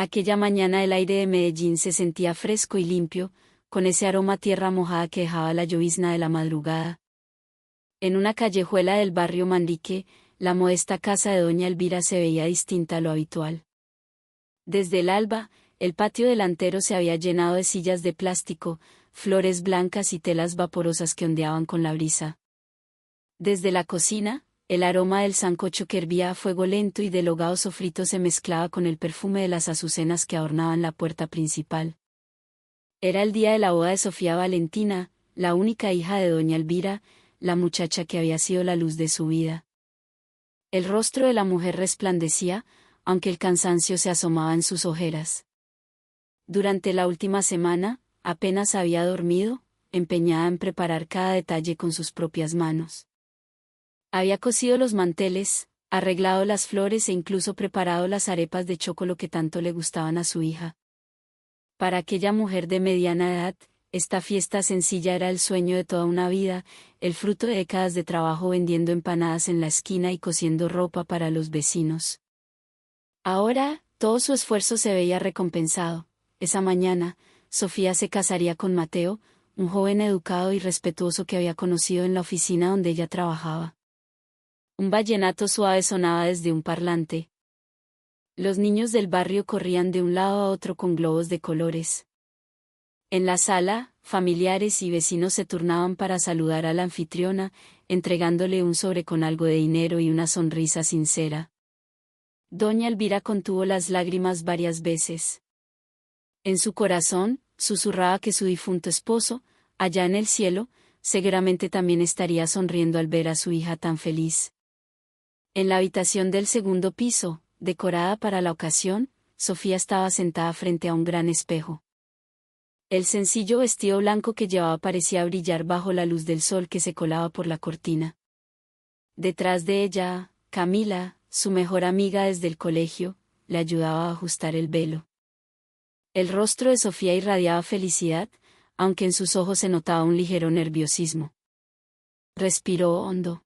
Aquella mañana el aire de Medellín se sentía fresco y limpio, con ese aroma a tierra mojada que dejaba la llovizna de la madrugada. En una callejuela del barrio Manrique, la modesta casa de doña Elvira se veía distinta a lo habitual. Desde el alba, el patio delantero se había llenado de sillas de plástico, flores blancas y telas vaporosas que ondeaban con la brisa. Desde la cocina, el aroma del sancocho que hervía a fuego lento y del hogao sofrito se mezclaba con el perfume de las azucenas que adornaban la puerta principal. Era el día de la boda de Sofía Valentina, la única hija de doña Elvira, la muchacha que había sido la luz de su vida. El rostro de la mujer resplandecía, aunque el cansancio se asomaba en sus ojeras. Durante la última semana, apenas había dormido, empeñada en preparar cada detalle con sus propias manos. Había cosido los manteles, arreglado las flores e incluso preparado las arepas de chocolo que tanto le gustaban a su hija. Para aquella mujer de mediana edad, esta fiesta sencilla era el sueño de toda una vida, el fruto de décadas de trabajo vendiendo empanadas en la esquina y cosiendo ropa para los vecinos. Ahora, todo su esfuerzo se veía recompensado. Esa mañana, Sofía se casaría con Mateo, un joven educado y respetuoso que había conocido en la oficina donde ella trabajaba. Un vallenato suave sonaba desde un parlante. Los niños del barrio corrían de un lado a otro con globos de colores. En la sala, familiares y vecinos se turnaban para saludar a la anfitriona, entregándole un sobre con algo de dinero y una sonrisa sincera. Doña Elvira contuvo las lágrimas varias veces. En su corazón, susurraba que su difunto esposo, allá en el cielo, seguramente también estaría sonriendo al ver a su hija tan feliz. En la habitación del segundo piso, decorada para la ocasión, Sofía estaba sentada frente a un gran espejo. El sencillo vestido blanco que llevaba parecía brillar bajo la luz del sol que se colaba por la cortina. Detrás de ella, Camila, su mejor amiga desde el colegio, le ayudaba a ajustar el velo. El rostro de Sofía irradiaba felicidad, aunque en sus ojos se notaba un ligero nerviosismo. Respiró hondo.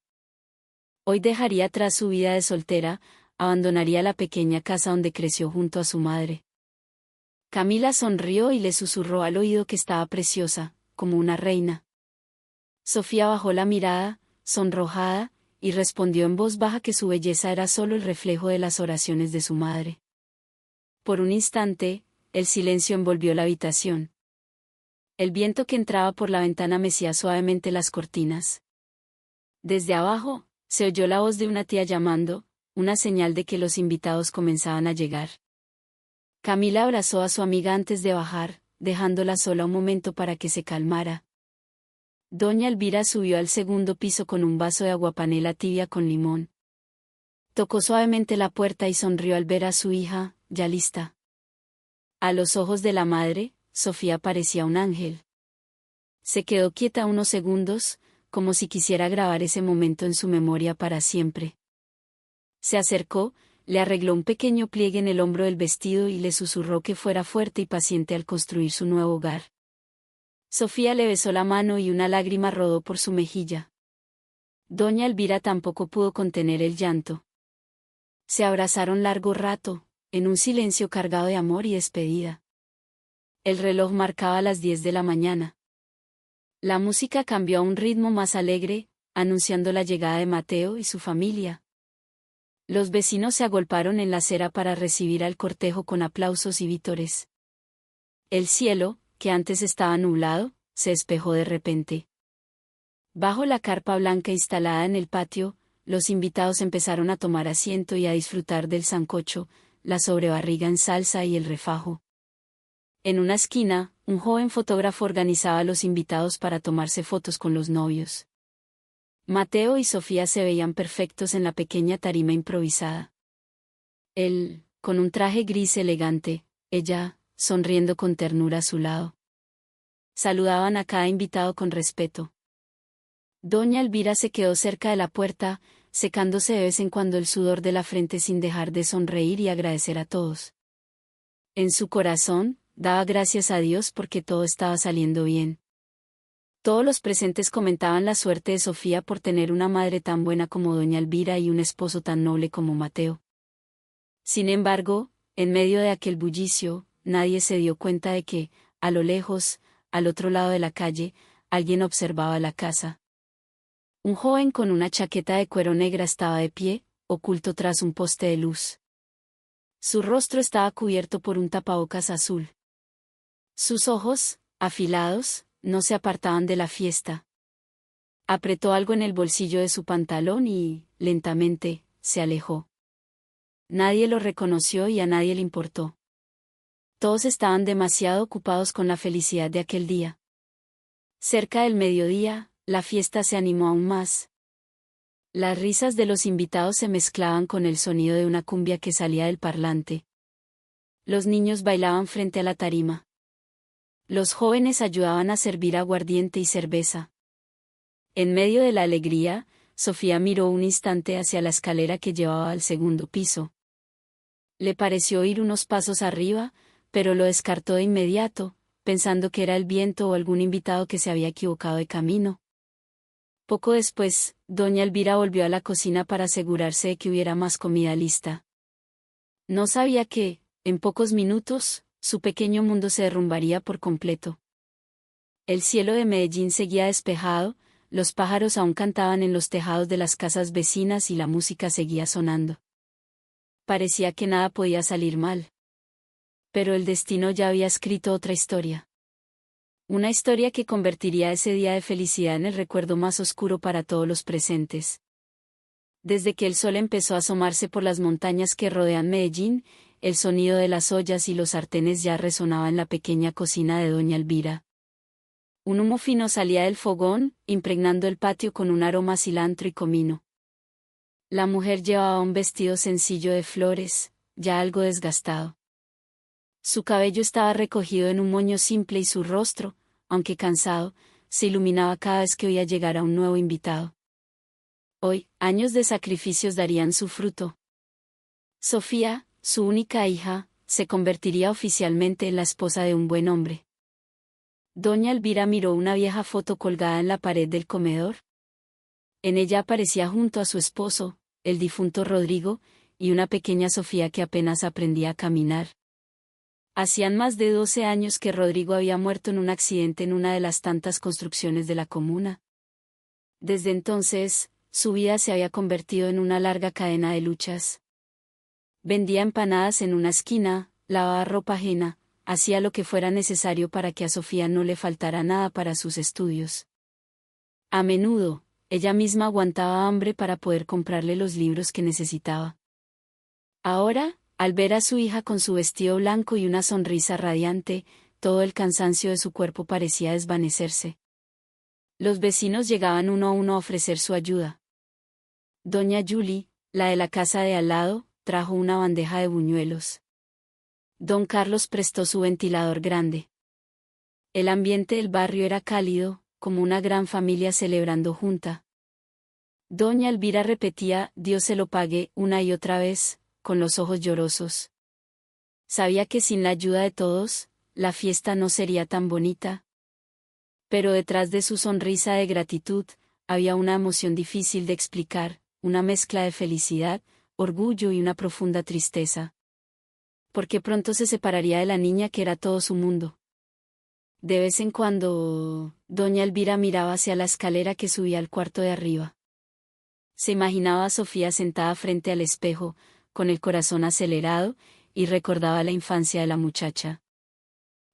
Hoy dejaría atrás su vida de soltera, abandonaría la pequeña casa donde creció junto a su madre. Camila sonrió y le susurró al oído que estaba preciosa, como una reina. Sofía bajó la mirada, sonrojada, y respondió en voz baja que su belleza era solo el reflejo de las oraciones de su madre. Por un instante, el silencio envolvió la habitación. El viento que entraba por la ventana mecía suavemente las cortinas. Desde abajo, se oyó la voz de una tía llamando, una señal de que los invitados comenzaban a llegar. Camila abrazó a su amiga antes de bajar, dejándola sola un momento para que se calmara. Doña Elvira subió al segundo piso con un vaso de aguapanela tibia con limón. Tocó suavemente la puerta y sonrió al ver a su hija, ya lista. A los ojos de la madre, Sofía parecía un ángel. Se quedó quieta unos segundos, como si quisiera grabar ese momento en su memoria para siempre. Se acercó, le arregló un pequeño pliegue en el hombro del vestido y le susurró que fuera fuerte y paciente al construir su nuevo hogar. Sofía le besó la mano y una lágrima rodó por su mejilla. Doña Elvira tampoco pudo contener el llanto. Se abrazaron largo rato, en un silencio cargado de amor y despedida. El reloj marcaba las 10 de la mañana. La música cambió a un ritmo más alegre, anunciando la llegada de Mateo y su familia. Los vecinos se agolparon en la acera para recibir al cortejo con aplausos y vítores. El cielo, que antes estaba nublado, se despejó de repente. Bajo la carpa blanca instalada en el patio, los invitados empezaron a tomar asiento y a disfrutar del sancocho, la sobrebarriga en salsa y el refajo. En una esquina, un joven fotógrafo organizaba a los invitados para tomarse fotos con los novios. Mateo y Sofía se veían perfectos en la pequeña tarima improvisada. Él, con un traje gris elegante, ella, sonriendo con ternura a su lado. Saludaban a cada invitado con respeto. Doña Elvira se quedó cerca de la puerta, secándose de vez en cuando el sudor de la frente sin dejar de sonreír y agradecer a todos. En su corazón, daba gracias a Dios porque todo estaba saliendo bien. Todos los presentes comentaban la suerte de Sofía por tener una madre tan buena como doña Elvira y un esposo tan noble como Mateo. Sin embargo, En medio de aquel bullicio, nadie se dio cuenta de que, a lo lejos, al otro lado de la calle, alguien observaba la casa. Un joven con una chaqueta de cuero negra estaba de pie, oculto tras un poste de luz. Su rostro estaba cubierto por un tapabocas azul. Sus ojos, afilados, no se apartaban de la fiesta. Apretó algo en el bolsillo de su pantalón y, lentamente, se alejó. Nadie lo reconoció y a nadie le importó. Todos estaban demasiado ocupados con la felicidad de aquel día. Cerca del mediodía, la fiesta se animó aún más. Las risas de los invitados se mezclaban con el sonido de una cumbia que salía del parlante. Los niños bailaban frente a la tarima. Los jóvenes ayudaban a servir aguardiente y cerveza. En medio de la alegría, Sofía miró un instante hacia la escalera que llevaba al segundo piso. Le pareció oír unos pasos arriba, pero lo descartó de inmediato, pensando que era el viento o algún invitado que se había equivocado de camino. Poco después, doña Elvira volvió a la cocina para asegurarse de que hubiera más comida lista. No sabía que, en pocos minutos, su pequeño mundo se derrumbaría por completo. El cielo de Medellín seguía despejado, los pájaros aún cantaban en los tejados de las casas vecinas y la música seguía sonando. Parecía que nada podía salir mal. Pero el destino ya había escrito otra historia. Una historia que convertiría ese día de felicidad en el recuerdo más oscuro para todos los presentes. Desde que el sol empezó a asomarse por las montañas que rodean Medellín, el sonido de las ollas y los sartenes ya resonaba en la pequeña cocina de doña Elvira. Un humo fino salía del fogón, impregnando el patio con un aroma a cilantro y comino. La mujer llevaba un vestido sencillo de flores, ya algo desgastado. Su cabello estaba recogido en un moño simple y su rostro, aunque cansado, se iluminaba cada vez que oía llegar a un nuevo invitado. Hoy, años de sacrificios darían su fruto. Sofía, su única hija, se convertiría oficialmente en la esposa de un buen hombre. Doña Elvira miró una vieja foto colgada en la pared del comedor. En ella aparecía junto a su esposo, el difunto Rodrigo, y una pequeña Sofía que apenas aprendía a caminar. Hacían más de 12 años que Rodrigo había muerto en un accidente en una de las tantas construcciones de la comuna. Desde entonces, su vida se había convertido en una larga cadena de luchas. Vendía empanadas en una esquina, lavaba ropa ajena, hacía lo que fuera necesario para que a Sofía no le faltara nada para sus estudios. A menudo, ella misma aguantaba hambre para poder comprarle los libros que necesitaba. Ahora, al ver a su hija con su vestido blanco y una sonrisa radiante, todo el cansancio de su cuerpo parecía desvanecerse. Los vecinos llegaban uno a uno a ofrecer su ayuda. Doña Julie, la de la casa de al lado, trajo una bandeja de buñuelos. Don Carlos prestó su ventilador grande. El ambiente del barrio era cálido, como una gran familia celebrando junta. Doña Elvira repetía, Dios se lo pague, una y otra vez, con los ojos llorosos. Sabía que sin la ayuda de todos, la fiesta no sería tan bonita. Pero detrás de su sonrisa de gratitud, había una emoción difícil de explicar, una mezcla de felicidad, orgullo y una profunda tristeza. Porque pronto se separaría de la niña que era todo su mundo. De vez en cuando, doña Elvira miraba hacia la escalera que subía al cuarto de arriba. Se imaginaba a Sofía sentada frente al espejo, con el corazón acelerado, y recordaba la infancia de la muchacha.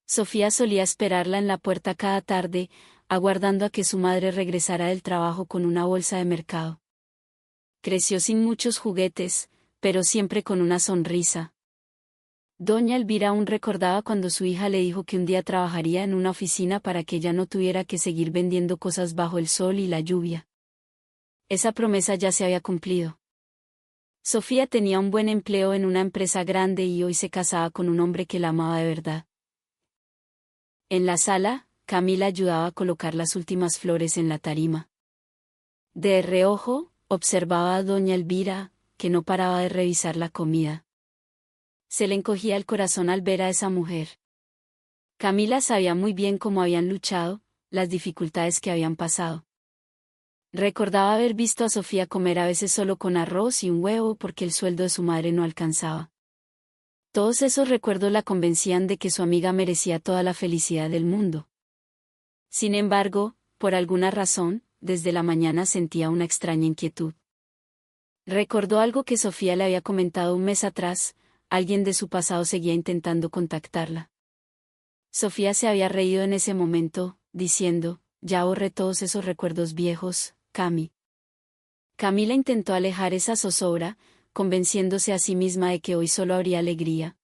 Sofía solía esperarla en la puerta cada tarde, aguardando a que su madre regresara del trabajo con una bolsa de mercado. Creció sin muchos juguetes, pero siempre con una sonrisa. Doña Elvira aún recordaba cuando su hija le dijo que un día trabajaría en una oficina para que ella no tuviera que seguir vendiendo cosas bajo el sol y la lluvia. Esa promesa ya se había cumplido. Sofía tenía un buen empleo en una empresa grande y hoy se casaba con un hombre que la amaba de verdad. En la sala, Camila ayudaba a colocar las últimas flores en la tarima. De reojo, observaba a doña Elvira, que no paraba de revisar la comida. Se le encogía el corazón al ver a esa mujer. Camila sabía muy bien cómo habían luchado, las dificultades que habían pasado. Recordaba haber visto a Sofía comer a veces solo con arroz y un huevo porque el sueldo de su madre no alcanzaba. Todos esos recuerdos la convencían de que su amiga merecía toda la felicidad del mundo. Sin embargo, por alguna razón, desde la mañana sentía una extraña inquietud. Recordó algo que Sofía le había comentado un mes atrás: alguien de su pasado seguía intentando contactarla. Sofía se había reído en ese momento, diciendo: ya borré todos esos recuerdos viejos, Cami. Camila intentó alejar esa zozobra, convenciéndose a sí misma de que hoy solo habría alegría.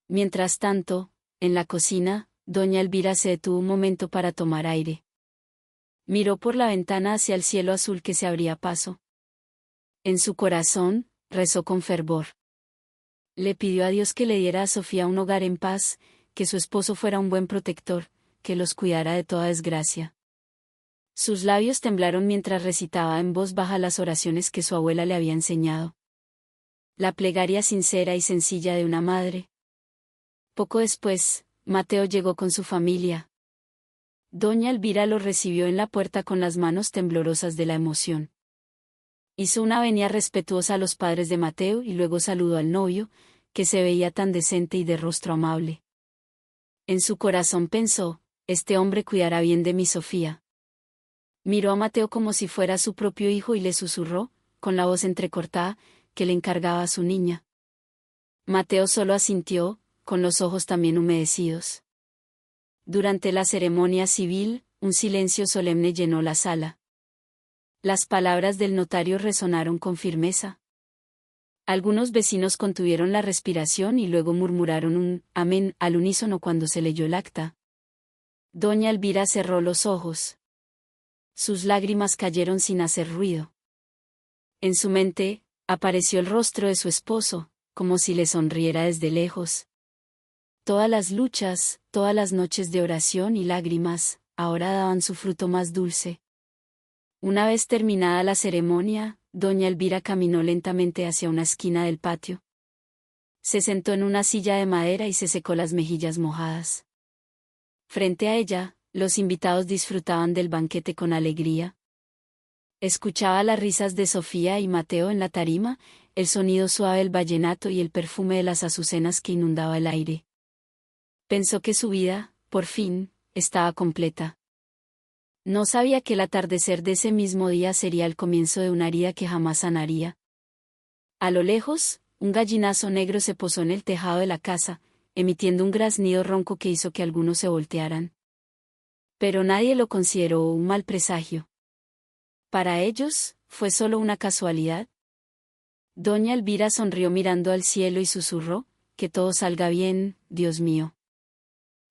Mientras tanto, en la cocina, doña Elvira se detuvo un momento para tomar aire. Miró por la ventana hacia el cielo azul que se abría paso. En su corazón, rezó con fervor. Le pidió a Dios que le diera a Sofía un hogar en paz, que su esposo fuera un buen protector, que los cuidara de toda desgracia. Sus labios temblaron mientras recitaba en voz baja las oraciones que su abuela le había enseñado. La plegaria sincera y sencilla de una madre. Poco después, Mateo llegó con su familia. Doña Elvira lo recibió en la puerta con las manos temblorosas de la emoción. Hizo una venia respetuosa a los padres de Mateo y luego saludó al novio, que se veía tan decente y de rostro amable. En su corazón pensó: este hombre cuidará bien de mi Sofía. Miró a Mateo como si fuera su propio hijo y le susurró, con la voz entrecortada, que le encargaba a su niña. Mateo solo asintió, con los ojos también humedecidos. Durante la ceremonia civil, un silencio solemne llenó la sala. Las palabras del notario resonaron con firmeza. Algunos vecinos contuvieron la respiración y luego murmuraron un amén al unísono cuando se leyó el acta. Doña Elvira cerró los ojos. Sus lágrimas cayeron sin hacer ruido. En su mente, apareció el rostro de su esposo, como si le sonriera desde lejos. Todas las luchas, todas las noches de oración y lágrimas, ahora daban su fruto más dulce. Una vez terminada la ceremonia, doña Elvira caminó lentamente hacia una esquina del patio. Se sentó en una silla de madera y se secó las mejillas mojadas. Frente a ella, los invitados disfrutaban del banquete con alegría. Escuchaba las risas de Sofía y Mateo en la tarima, el sonido suave del vallenato y el perfume de las azucenas que inundaba el aire. Pensó que su vida, por fin, estaba completa. No sabía que el atardecer de ese mismo día sería el comienzo de una herida que jamás sanaría. A lo lejos, un gallinazo negro se posó en el tejado de la casa, emitiendo un graznido ronco que hizo que algunos se voltearan. Pero nadie lo consideró un mal presagio. Para ellos, fue solo una casualidad. Doña Elvira sonrió mirando al cielo y susurró: que todo salga bien, Dios mío.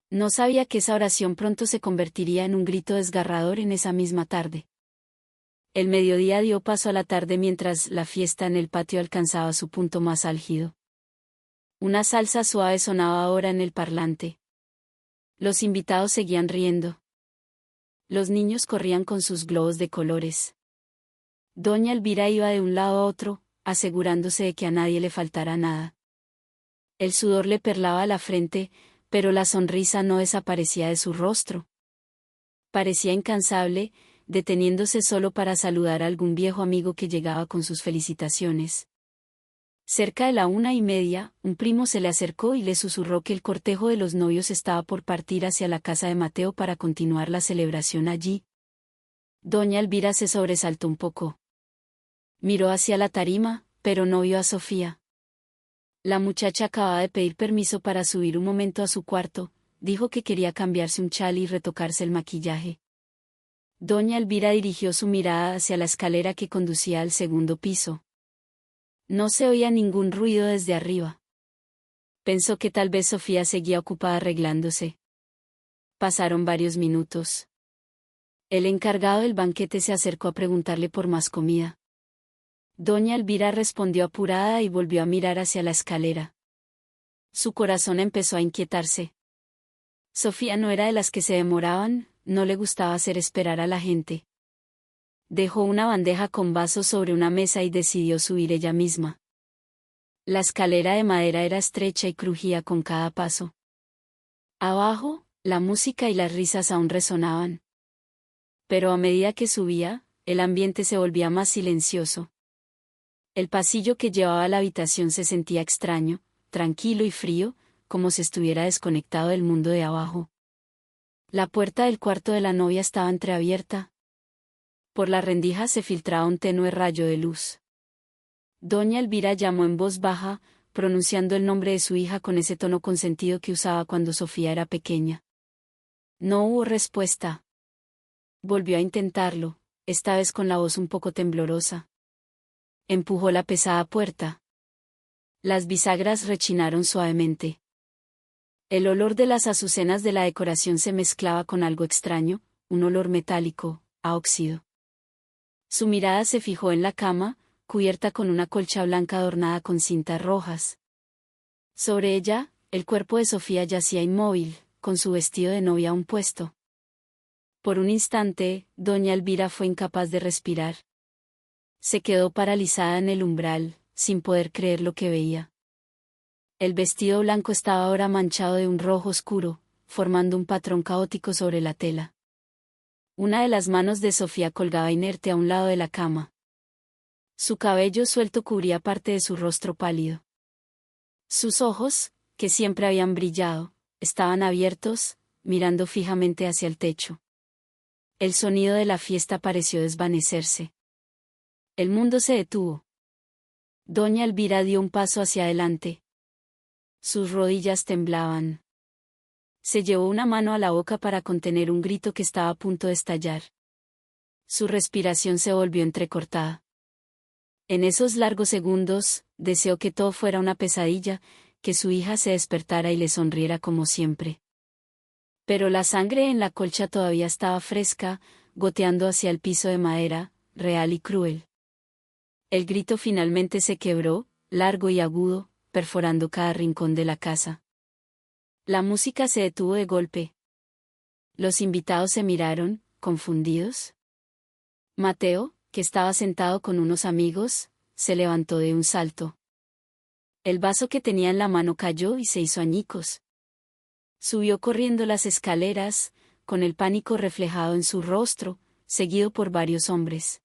No sabía que esa oración pronto se convertiría en un grito desgarrador en esa misma tarde. El mediodía dio paso a la tarde mientras la fiesta en el patio alcanzaba su punto más álgido. Una salsa suave sonaba ahora en el parlante. Los invitados seguían riendo. Los niños corrían con sus globos de colores. Doña Elvira iba de un lado a otro, asegurándose de que a nadie le faltara nada. El sudor le perlaba la frente, pero la sonrisa no desaparecía de su rostro. Parecía incansable, deteniéndose solo para saludar a algún viejo amigo que llegaba con sus felicitaciones. Cerca de la 1:30, un primo se le acercó y le susurró que el cortejo de los novios estaba por partir hacia la casa de Mateo para continuar la celebración allí. Doña Elvira se sobresaltó un poco. Miró hacia la tarima, pero no vio a Sofía. La muchacha acababa de pedir permiso para subir un momento a su cuarto, dijo que quería cambiarse un chal y retocarse el maquillaje. Doña Elvira dirigió su mirada hacia la escalera que conducía al segundo piso. No se oía ningún ruido desde arriba. Pensó que tal vez Sofía seguía ocupada arreglándose. Pasaron varios minutos. El encargado del banquete se acercó a preguntarle por más comida. Doña Elvira respondió apurada y volvió a mirar hacia la escalera. Su corazón empezó a inquietarse. Sofía no era de las que se demoraban, no le gustaba hacer esperar a la gente. Dejó una bandeja con vasos sobre una mesa y decidió subir ella misma. La escalera de madera era estrecha y crujía con cada paso. Abajo, la música y las risas aún resonaban. Pero a medida que subía, el ambiente se volvía más silencioso. El pasillo que llevaba a la habitación se sentía extraño, tranquilo y frío, como si estuviera desconectado del mundo de abajo. La puerta del cuarto de la novia estaba entreabierta. Por la rendija se filtraba un tenue rayo de luz. Doña Elvira llamó en voz baja, pronunciando el nombre de su hija con ese tono consentido que usaba cuando Sofía era pequeña. No hubo respuesta. Volvió a intentarlo, esta vez con la voz un poco temblorosa. Empujó la pesada puerta. Las bisagras rechinaron suavemente. El olor de las azucenas de la decoración se mezclaba con algo extraño, un olor metálico, a óxido. Su mirada se fijó en la cama, cubierta con una colcha blanca adornada con cintas rojas. Sobre ella, el cuerpo de Sofía yacía inmóvil, con su vestido de novia aún puesto. Por un instante, doña Elvira fue incapaz de respirar. Se quedó paralizada en el umbral, sin poder creer lo que veía. El vestido blanco estaba ahora manchado de un rojo oscuro, formando un patrón caótico sobre la tela. Una de las manos de Sofía colgaba inerte a un lado de la cama. Su cabello suelto cubría parte de su rostro pálido. Sus ojos, que siempre habían brillado, estaban abiertos, mirando fijamente hacia el techo. El sonido de la fiesta pareció desvanecerse. El mundo se detuvo. Doña Elvira dio un paso hacia adelante. Sus rodillas temblaban. Se llevó una mano a la boca para contener un grito que estaba a punto de estallar. Su respiración se volvió entrecortada. En esos largos segundos, deseó que todo fuera una pesadilla, que su hija se despertara y le sonriera como siempre. Pero la sangre en la colcha todavía estaba fresca, goteando hacia el piso de madera, real y cruel. El grito finalmente se quebró, largo y agudo, perforando cada rincón de la casa. La música se detuvo de golpe. Los invitados se miraron, confundidos. Mateo, que estaba sentado con unos amigos, se levantó de un salto. El vaso que tenía en la mano cayó y se hizo añicos. Subió corriendo las escaleras, con el pánico reflejado en su rostro, seguido por varios hombres.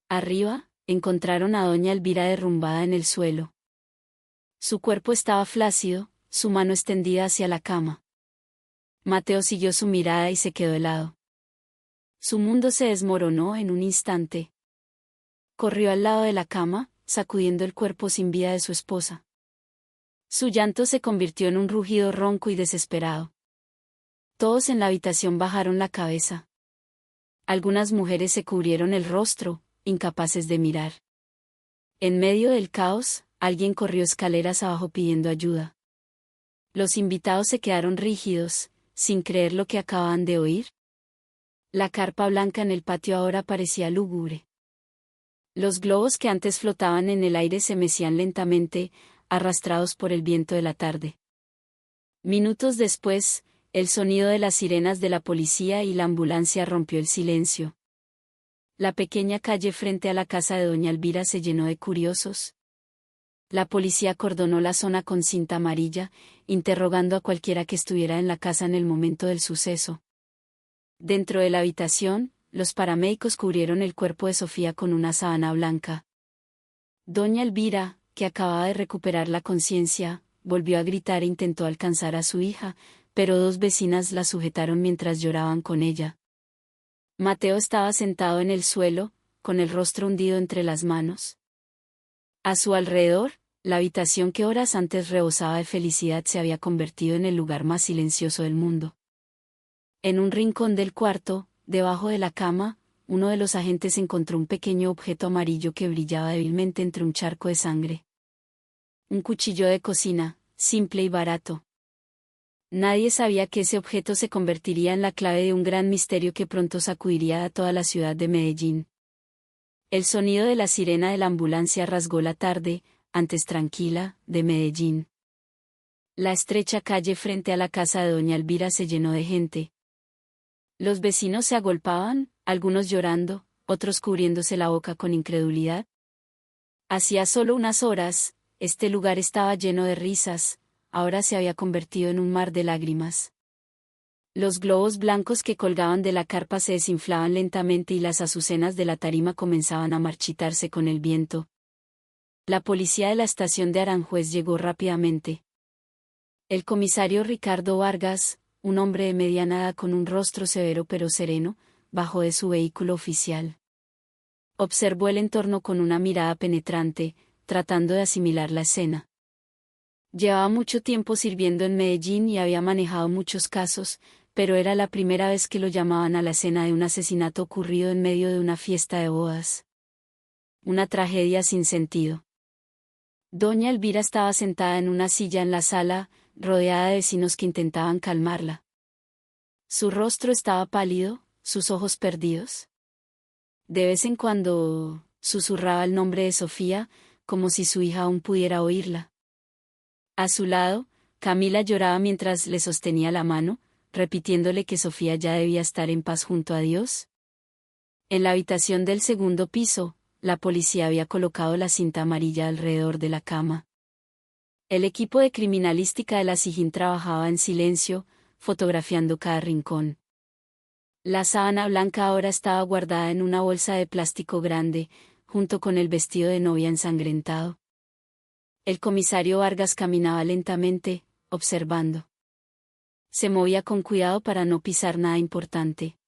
Arriba, encontraron a doña Elvira derrumbada en el suelo. Su cuerpo estaba flácido, su mano extendida hacia la cama. Mateo siguió su mirada y se quedó helado. Su mundo se desmoronó en un instante. Corrió al lado de la cama, sacudiendo el cuerpo sin vida de su esposa. Su llanto se convirtió en un rugido ronco y desesperado. Todos en la habitación bajaron la cabeza. Algunas mujeres se cubrieron el rostro, incapaces de mirar. En medio del caos, alguien corrió escaleras abajo pidiendo ayuda. Los invitados se quedaron rígidos, sin creer lo que acababan de oír. La carpa blanca en el patio ahora parecía lúgubre. Los globos que antes flotaban en el aire se mecían lentamente, arrastrados por el viento de la tarde. Minutos después, el sonido de las sirenas de la policía y la ambulancia rompió el silencio. La pequeña calle frente a la casa de doña Elvira se llenó de curiosos. La policía acordonó la zona con cinta amarilla, interrogando a cualquiera que estuviera en la casa en el momento del suceso. Dentro de la habitación, los paramédicos cubrieron el cuerpo de Sofía con una sábana blanca. Doña Elvira, que acababa de recuperar la conciencia, volvió a gritar e intentó alcanzar a su hija, pero dos vecinas la sujetaron mientras lloraban con ella. Mateo estaba sentado en el suelo, con el rostro hundido entre las manos. A su alrededor, la habitación que horas antes rebosaba de felicidad se había convertido en el lugar más silencioso del mundo. En un rincón del cuarto, debajo de la cama, uno de los agentes encontró un pequeño objeto amarillo que brillaba débilmente entre un charco de sangre. Un cuchillo de cocina, simple y barato. Nadie sabía que ese objeto se convertiría en la clave de un gran misterio que pronto sacudiría a toda la ciudad de Medellín. El sonido de la sirena de la ambulancia rasgó la tarde, antes tranquila, de Medellín. La estrecha calle frente a la casa de doña Elvira se llenó de gente. Los vecinos se agolpaban, algunos llorando, otros cubriéndose la boca con incredulidad. Hacía solo unas horas, este lugar estaba lleno de risas, ahora se había convertido en un mar de lágrimas. Los globos blancos que colgaban de la carpa se desinflaban lentamente y las azucenas de la tarima comenzaban a marchitarse con el viento. La policía de la estación de Aranjuez llegó rápidamente. El comisario Ricardo Vargas, un hombre de mediana edad con un rostro severo pero sereno, bajó de su vehículo oficial. Observó el entorno con una mirada penetrante, tratando de asimilar la escena. Llevaba mucho tiempo sirviendo en Medellín y había manejado muchos casos, pero era la primera vez que lo llamaban a la escena de un asesinato ocurrido en medio de una fiesta de bodas. Una tragedia sin sentido. Doña Elvira estaba sentada en una silla en la sala, rodeada de vecinos que intentaban calmarla. Su rostro estaba pálido, sus ojos perdidos. De vez en cuando, susurraba el nombre de Sofía, como si su hija aún pudiera oírla. A su lado, Camila lloraba mientras le sostenía la mano, repitiéndole que Sofía ya debía estar en paz junto a Dios. En la habitación del segundo piso, la policía había colocado la cinta amarilla alrededor de la cama. El equipo de criminalística de la SIJIN trabajaba en silencio, fotografiando cada rincón. La sábana blanca ahora estaba guardada en una bolsa de plástico grande, junto con el vestido de novia ensangrentado. El comisario Vargas caminaba lentamente, observando. Se movía con cuidado para no pisar nada importante.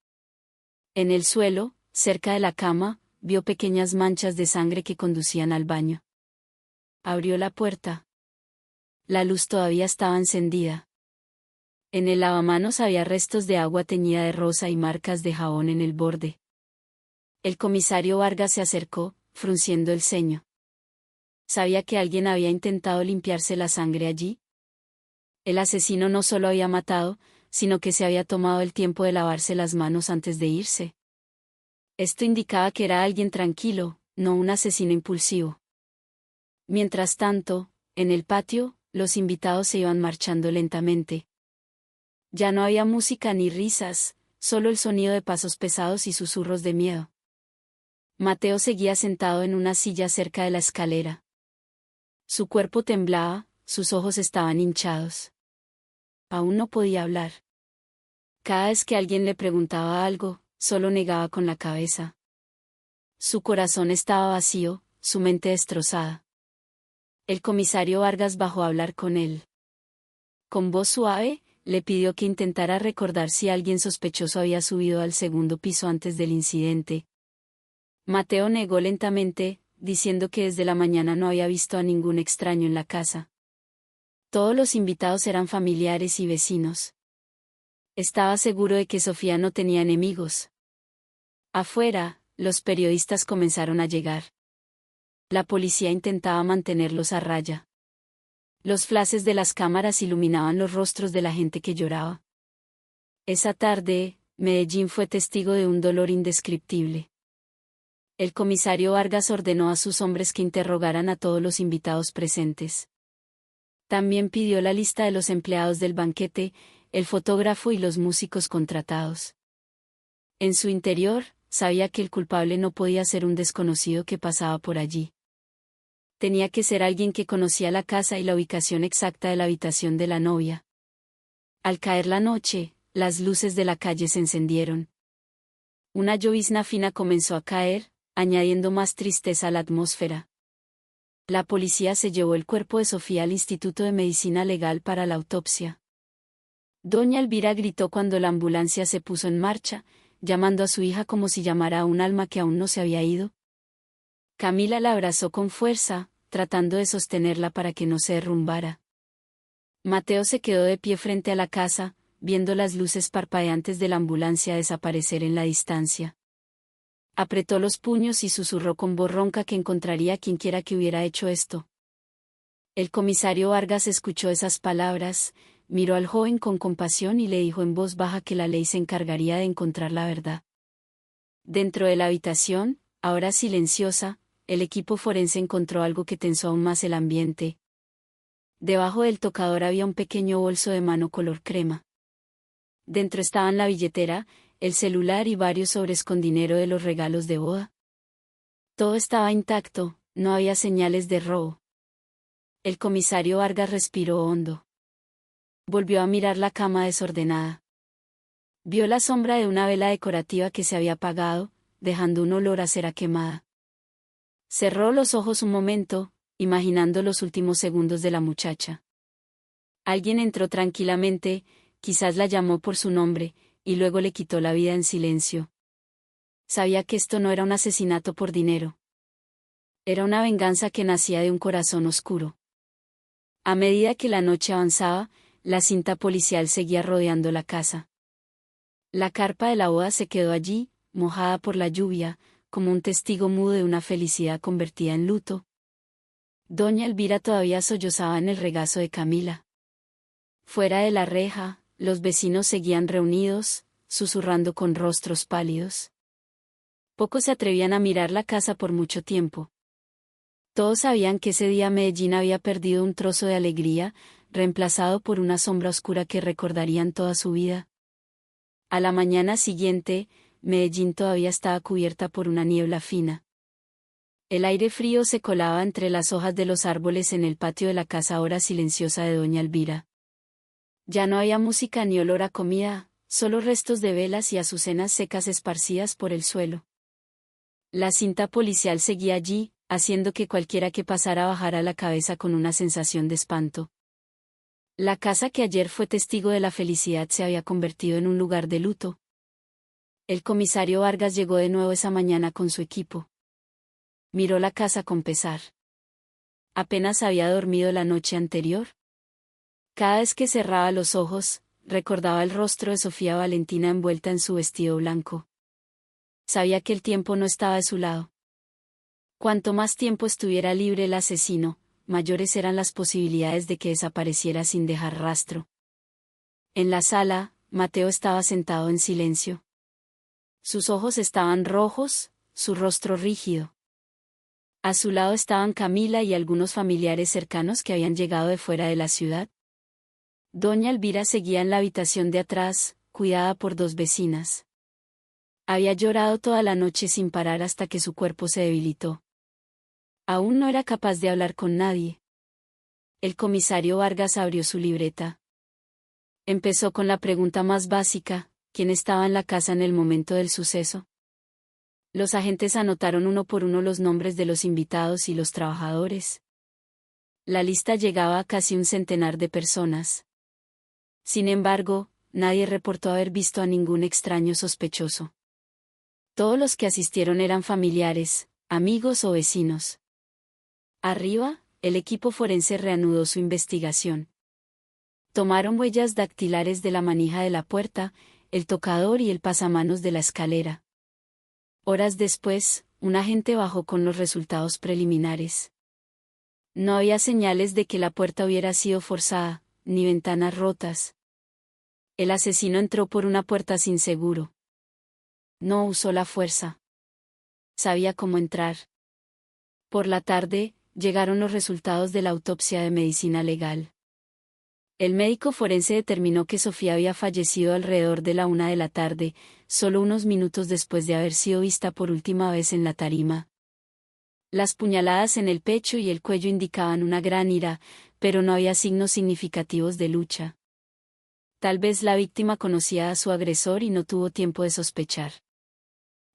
En el suelo, cerca de la cama, vio pequeñas manchas de sangre que conducían al baño. Abrió la puerta. La luz todavía estaba encendida. En el lavamanos había restos de agua teñida de rosa y marcas de jabón en el borde. El comisario Vargas se acercó, frunciendo el ceño. ¿Sabía que alguien había intentado limpiarse la sangre allí? El asesino no solo había matado, sino que se había tomado el tiempo de lavarse las manos antes de irse. Esto indicaba que era alguien tranquilo, no un asesino impulsivo. Mientras tanto, en el patio, los invitados se iban marchando lentamente. Ya no había música ni risas, solo el sonido de pasos pesados y susurros de miedo. Mateo seguía sentado en una silla cerca de la escalera. Su cuerpo temblaba, sus ojos estaban hinchados. Aún no podía hablar. Cada vez que alguien le preguntaba algo, solo negaba con la cabeza. Su corazón estaba vacío, su mente destrozada. El comisario Vargas bajó a hablar con él. Con voz suave, le pidió que intentara recordar si alguien sospechoso había subido al segundo piso antes del incidente. Mateo negó lentamente, diciendo que desde la mañana no había visto a ningún extraño en la casa. Todos los invitados eran familiares y vecinos. Estaba seguro de que Sofía no tenía enemigos. Afuera, los periodistas comenzaron a llegar. La policía intentaba mantenerlos a raya. Los flashes de las cámaras iluminaban los rostros de la gente que lloraba. Esa tarde, Medellín fue testigo de un dolor indescriptible. El comisario Vargas ordenó a sus hombres que interrogaran a todos los invitados presentes. También pidió la lista de los empleados del banquete, el fotógrafo y los músicos contratados. En su interior, sabía que el culpable no podía ser un desconocido que pasaba por allí. Tenía que ser alguien que conocía la casa y la ubicación exacta de la habitación de la novia. Al caer la noche, las luces de la calle se encendieron. Una llovizna fina comenzó a caer, añadiendo más tristeza a la atmósfera. La policía se llevó el cuerpo de Sofía al Instituto de Medicina Legal para la autopsia. Doña Elvira gritó cuando la ambulancia se puso en marcha, llamando a su hija como si llamara a un alma que aún no se había ido. Camila la abrazó con fuerza, tratando de sostenerla para que no se derrumbara. Mateo se quedó de pie frente a la casa, viendo las luces parpadeantes de la ambulancia desaparecer en la distancia. Apretó los puños y susurró con voz ronca que encontraría a quienquiera que hubiera hecho esto. El comisario Vargas escuchó esas palabras, miró al joven con compasión y le dijo en voz baja que la ley se encargaría de encontrar la verdad. Dentro de la habitación, ahora silenciosa, el equipo forense encontró algo que tensó aún más el ambiente. Debajo del tocador había un pequeño bolso de mano color crema. Dentro estaban la billetera, el celular y varios sobres con dinero de los regalos de boda. Todo estaba intacto, no había señales de robo. El comisario Vargas respiró hondo. Volvió a mirar la cama desordenada. Vio la sombra de una vela decorativa que se había apagado, dejando un olor a cera quemada. Cerró los ojos un momento, imaginando los últimos segundos de la muchacha. Alguien entró tranquilamente, quizás la llamó por su nombre, y luego le quitó la vida en silencio. Sabía que esto no era un asesinato por dinero. Era una venganza que nacía de un corazón oscuro. A medida que la noche avanzaba, la cinta policial seguía rodeando la casa. La carpa de la boda se quedó allí, mojada por la lluvia, como un testigo mudo de una felicidad convertida en luto. Doña Elvira todavía sollozaba en el regazo de Camila. Fuera de la reja, los vecinos seguían reunidos, susurrando con rostros pálidos. Pocos se atrevían a mirar la casa por mucho tiempo. Todos sabían que ese día Medellín había perdido un trozo de alegría, reemplazado por una sombra oscura que recordarían toda su vida. A la mañana siguiente, Medellín todavía estaba cubierta por una niebla fina. El aire frío se colaba entre las hojas de los árboles en el patio de la casa ahora silenciosa de doña Elvira. Ya no había música ni olor a comida, solo restos de velas y azucenas secas esparcidas por el suelo. La cinta policial seguía allí, haciendo que cualquiera que pasara bajara la cabeza con una sensación de espanto. La casa que ayer fue testigo de la felicidad se había convertido en un lugar de luto. El comisario Vargas llegó de nuevo esa mañana con su equipo. Miró la casa con pesar. Apenas había dormido la noche anterior. Cada vez que cerraba los ojos, recordaba el rostro de Sofía Valentina envuelta en su vestido blanco. Sabía que el tiempo no estaba de su lado. Cuanto más tiempo estuviera libre el asesino, mayores eran las posibilidades de que desapareciera sin dejar rastro. En la sala, Mateo estaba sentado en silencio. Sus ojos estaban rojos, su rostro rígido. A su lado estaban Camila y algunos familiares cercanos que habían llegado de fuera de la ciudad. Doña Elvira seguía en la habitación de atrás, cuidada por dos vecinas. Había llorado toda la noche sin parar hasta que su cuerpo se debilitó. Aún no era capaz de hablar con nadie. El comisario Vargas abrió su libreta. Empezó con la pregunta más básica: ¿quién estaba en la casa en el momento del suceso? Los agentes anotaron uno por uno los nombres de los invitados y los trabajadores. La lista llegaba a casi un centenar de personas. Sin embargo, nadie reportó haber visto a ningún extraño sospechoso. Todos los que asistieron eran familiares, amigos o vecinos. Arriba, el equipo forense reanudó su investigación. Tomaron huellas dactilares de la manija de la puerta, el tocador y el pasamanos de la escalera. Horas después, un agente bajó con los resultados preliminares. No había señales de que la puerta hubiera sido forzada, ni ventanas rotas. El asesino entró por una puerta sin seguro. No usó la fuerza. Sabía cómo entrar. Por la tarde, llegaron los resultados de la autopsia de medicina legal. El médico forense determinó que Sofía había fallecido alrededor de la 1 de la tarde, solo unos minutos después de haber sido vista por última vez en la tarima. Las puñaladas en el pecho y el cuello indicaban una gran ira, pero no había signos significativos de lucha. Tal vez la víctima conocía a su agresor y no tuvo tiempo de sospechar.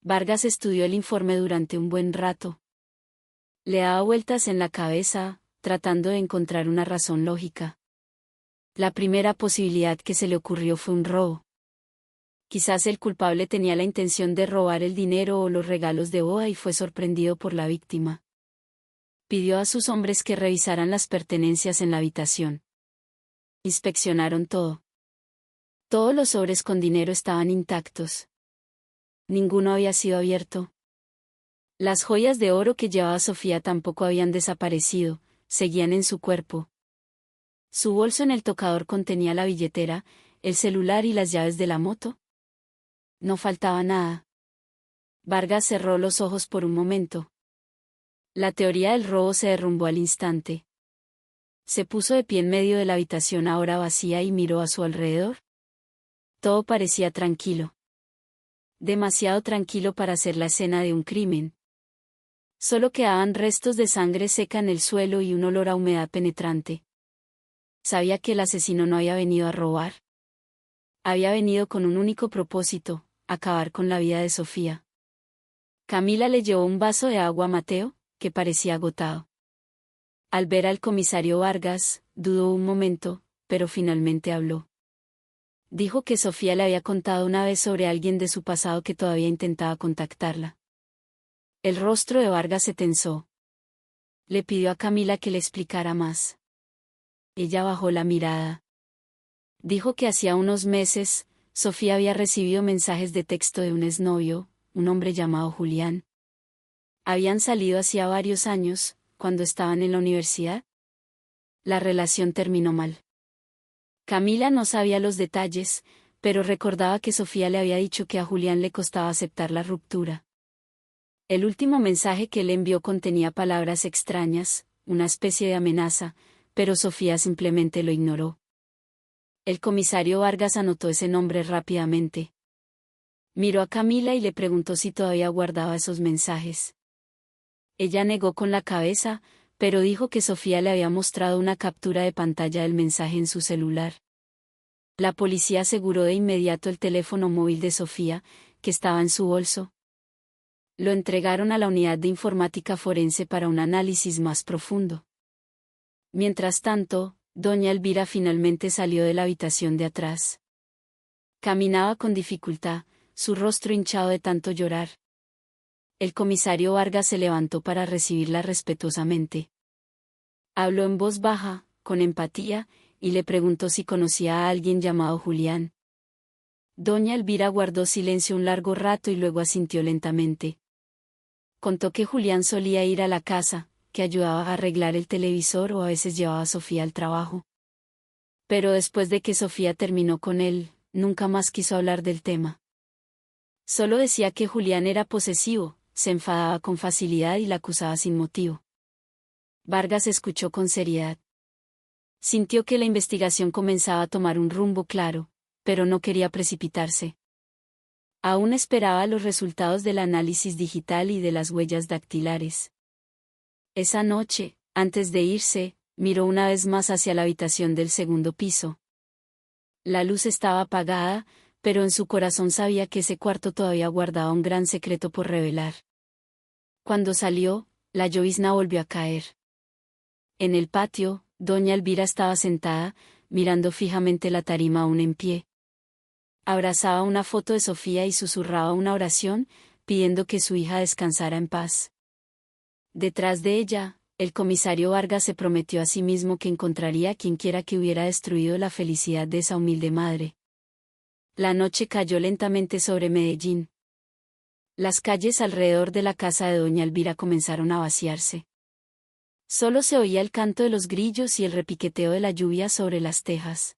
Vargas estudió el informe durante un buen rato. Le daba vueltas en la cabeza, tratando de encontrar una razón lógica. La primera posibilidad que se le ocurrió fue un robo. Quizás el culpable tenía la intención de robar el dinero o los regalos de boda y fue sorprendido por la víctima. Pidió a sus hombres que revisaran las pertenencias en la habitación. Inspeccionaron todo. Todos los sobres con dinero estaban intactos. Ninguno había sido abierto. Las joyas de oro que llevaba Sofía tampoco habían desaparecido, seguían en su cuerpo. Su bolso en el tocador contenía la billetera, el celular y las llaves de la moto. No faltaba nada. Vargas cerró los ojos por un momento. La teoría del robo se derrumbó al instante. Se puso de pie en medio de la habitación ahora vacía y miró a su alrededor. Todo parecía tranquilo. Demasiado tranquilo para ser la escena de un crimen. Solo quedaban restos de sangre seca en el suelo y un olor a humedad penetrante. Sabía que el asesino no había venido a robar. Había venido con un único propósito: acabar con la vida de Sofía. Camila le llevó un vaso de agua a Mateo, que parecía agotado. Al ver al comisario Vargas, dudó un momento, pero finalmente habló. Dijo que Sofía le había contado una vez sobre alguien de su pasado que todavía intentaba contactarla. El rostro de Vargas se tensó. Le pidió a Camila que le explicara más. Ella bajó la mirada. Dijo que hacía unos meses, Sofía había recibido mensajes de texto de un exnovio, un hombre llamado Julián. Habían salido hacía varios años, cuando estaban en la universidad. La relación terminó mal. Camila no sabía los detalles, pero recordaba que Sofía le había dicho que a Julián le costaba aceptar la ruptura. El último mensaje que le envió contenía palabras extrañas, una especie de amenaza, pero Sofía simplemente lo ignoró. El comisario Vargas anotó ese nombre rápidamente. Miró a Camila y le preguntó si todavía guardaba esos mensajes. Ella negó con la cabeza, pero dijo que Sofía le había mostrado una captura de pantalla del mensaje en su celular. La policía aseguró de inmediato el teléfono móvil de Sofía, que estaba en su bolso. Lo entregaron a la unidad de informática forense para un análisis más profundo. Mientras tanto, doña Elvira finalmente salió de la habitación de atrás. Caminaba con dificultad, su rostro hinchado de tanto llorar. El comisario Vargas se levantó para recibirla respetuosamente. Habló en voz baja, con empatía, y le preguntó si conocía a alguien llamado Julián. Doña Elvira guardó silencio un largo rato y luego asintió lentamente. Contó que Julián solía ir a la casa, que ayudaba a arreglar el televisor o a veces llevaba a Sofía al trabajo. Pero después de que Sofía terminó con él, nunca más quiso hablar del tema. Solo decía que Julián era posesivo, se enfadaba con facilidad y la acusaba sin motivo. Vargas escuchó con seriedad. Sintió que la investigación comenzaba a tomar un rumbo claro, pero no quería precipitarse. Aún esperaba los resultados del análisis digital y de las huellas dactilares. Esa noche, antes de irse, miró una vez más hacia la habitación del segundo piso. La luz estaba apagada, pero en su corazón sabía que ese cuarto todavía guardaba un gran secreto por revelar. Cuando salió, la llovizna volvió a caer. En el patio, doña Elvira estaba sentada, mirando fijamente la tarima aún en pie. Abrazaba una foto de Sofía y susurraba una oración, pidiendo que su hija descansara en paz. Detrás de ella, el comisario Vargas se prometió a sí mismo que encontraría a quienquiera que hubiera destruido la felicidad de esa humilde madre. La noche cayó lentamente sobre Medellín. Las calles alrededor de la casa de doña Elvira comenzaron a vaciarse. Solo se oía el canto de los grillos y el repiqueteo de la lluvia sobre las tejas.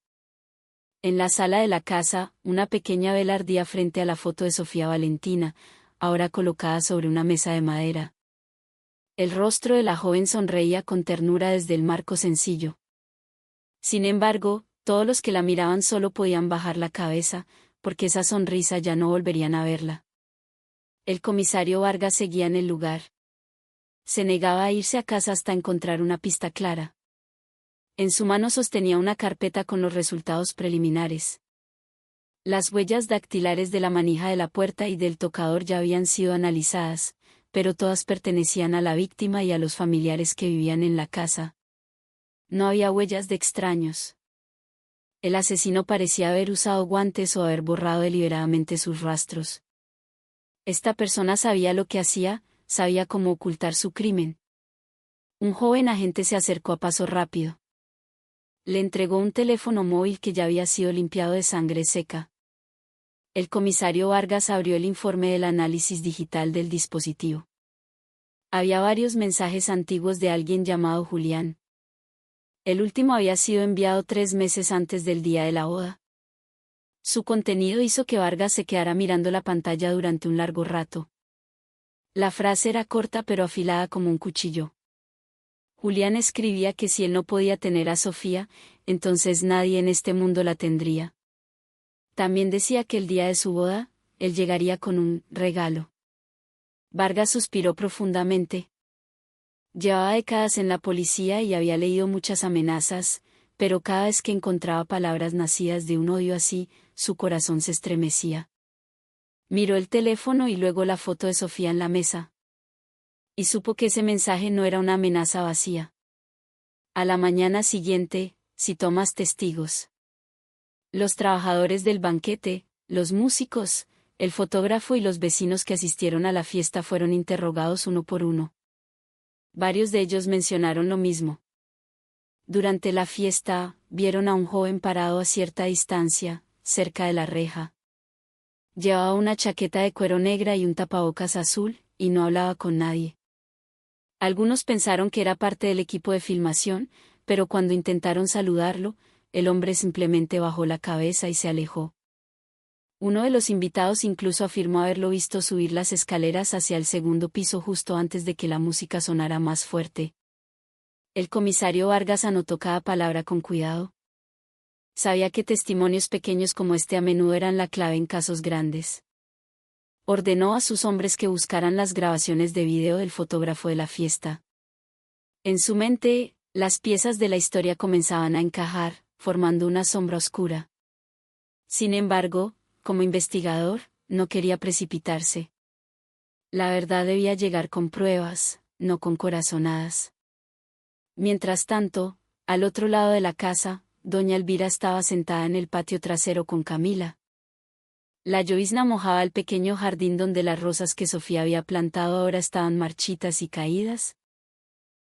En la sala de la casa, una pequeña vela ardía frente a la foto de Sofía Valentina, ahora colocada sobre una mesa de madera. El rostro de la joven sonreía con ternura desde el marco sencillo. Sin embargo, todos los que la miraban solo podían bajar la cabeza, porque esa sonrisa ya no volverían a verla. El comisario Vargas seguía en el lugar. Se negaba a irse a casa hasta encontrar una pista clara. En su mano sostenía una carpeta con los resultados preliminares. Las huellas dactilares de la manija de la puerta y del tocador ya habían sido analizadas, pero todas pertenecían a la víctima y a los familiares que vivían en la casa. No había huellas de extraños. El asesino parecía haber usado guantes o haber borrado deliberadamente sus rastros. Esta persona sabía lo que hacía, sabía cómo ocultar su crimen. Un joven agente se acercó a paso rápido. Le entregó un teléfono móvil que ya había sido limpiado de sangre seca. El comisario Vargas abrió el informe del análisis digital del dispositivo. Había varios mensajes antiguos de alguien llamado Julián. El último había sido enviado 3 meses antes del día de la boda. Su contenido hizo que Vargas se quedara mirando la pantalla durante un largo rato. La frase era corta pero afilada como un cuchillo. Julián escribía que si él no podía tener a Sofía, entonces nadie en este mundo la tendría. También decía que el día de su boda, él llegaría con un regalo. Vargas suspiró profundamente. Llevaba décadas en la policía y había leído muchas amenazas, pero cada vez que encontraba palabras nacidas de un odio así, su corazón se estremecía. Miró el teléfono y luego la foto de Sofía en la mesa. Y supo que ese mensaje no era una amenaza vacía. A la mañana siguiente, citó más testigos. Los trabajadores del banquete, los músicos, el fotógrafo y los vecinos que asistieron a la fiesta fueron interrogados uno por uno. Varios de ellos mencionaron lo mismo. Durante la fiesta, vieron a un joven parado a cierta distancia, cerca de la reja. Llevaba una chaqueta de cuero negra y un tapabocas azul, y no hablaba con nadie. Algunos pensaron que era parte del equipo de filmación, pero cuando intentaron saludarlo, el hombre simplemente bajó la cabeza y se alejó. Uno de los invitados incluso afirmó haberlo visto subir las escaleras hacia el segundo piso justo antes de que la música sonara más fuerte. El comisario Vargas anotó cada palabra con cuidado. Sabía que testimonios pequeños como este a menudo eran la clave en casos grandes. Ordenó a sus hombres que buscaran las grabaciones de video del fotógrafo de la fiesta. En su mente, las piezas de la historia comenzaban a encajar, formando una sombra oscura. Sin embargo, como investigador, no quería precipitarse. La verdad debía llegar con pruebas, no con corazonadas. Mientras tanto, al otro lado de la casa, doña Elvira estaba sentada en el patio trasero con Camila. La llovizna mojaba el pequeño jardín donde las rosas que Sofía había plantado ahora estaban marchitas y caídas.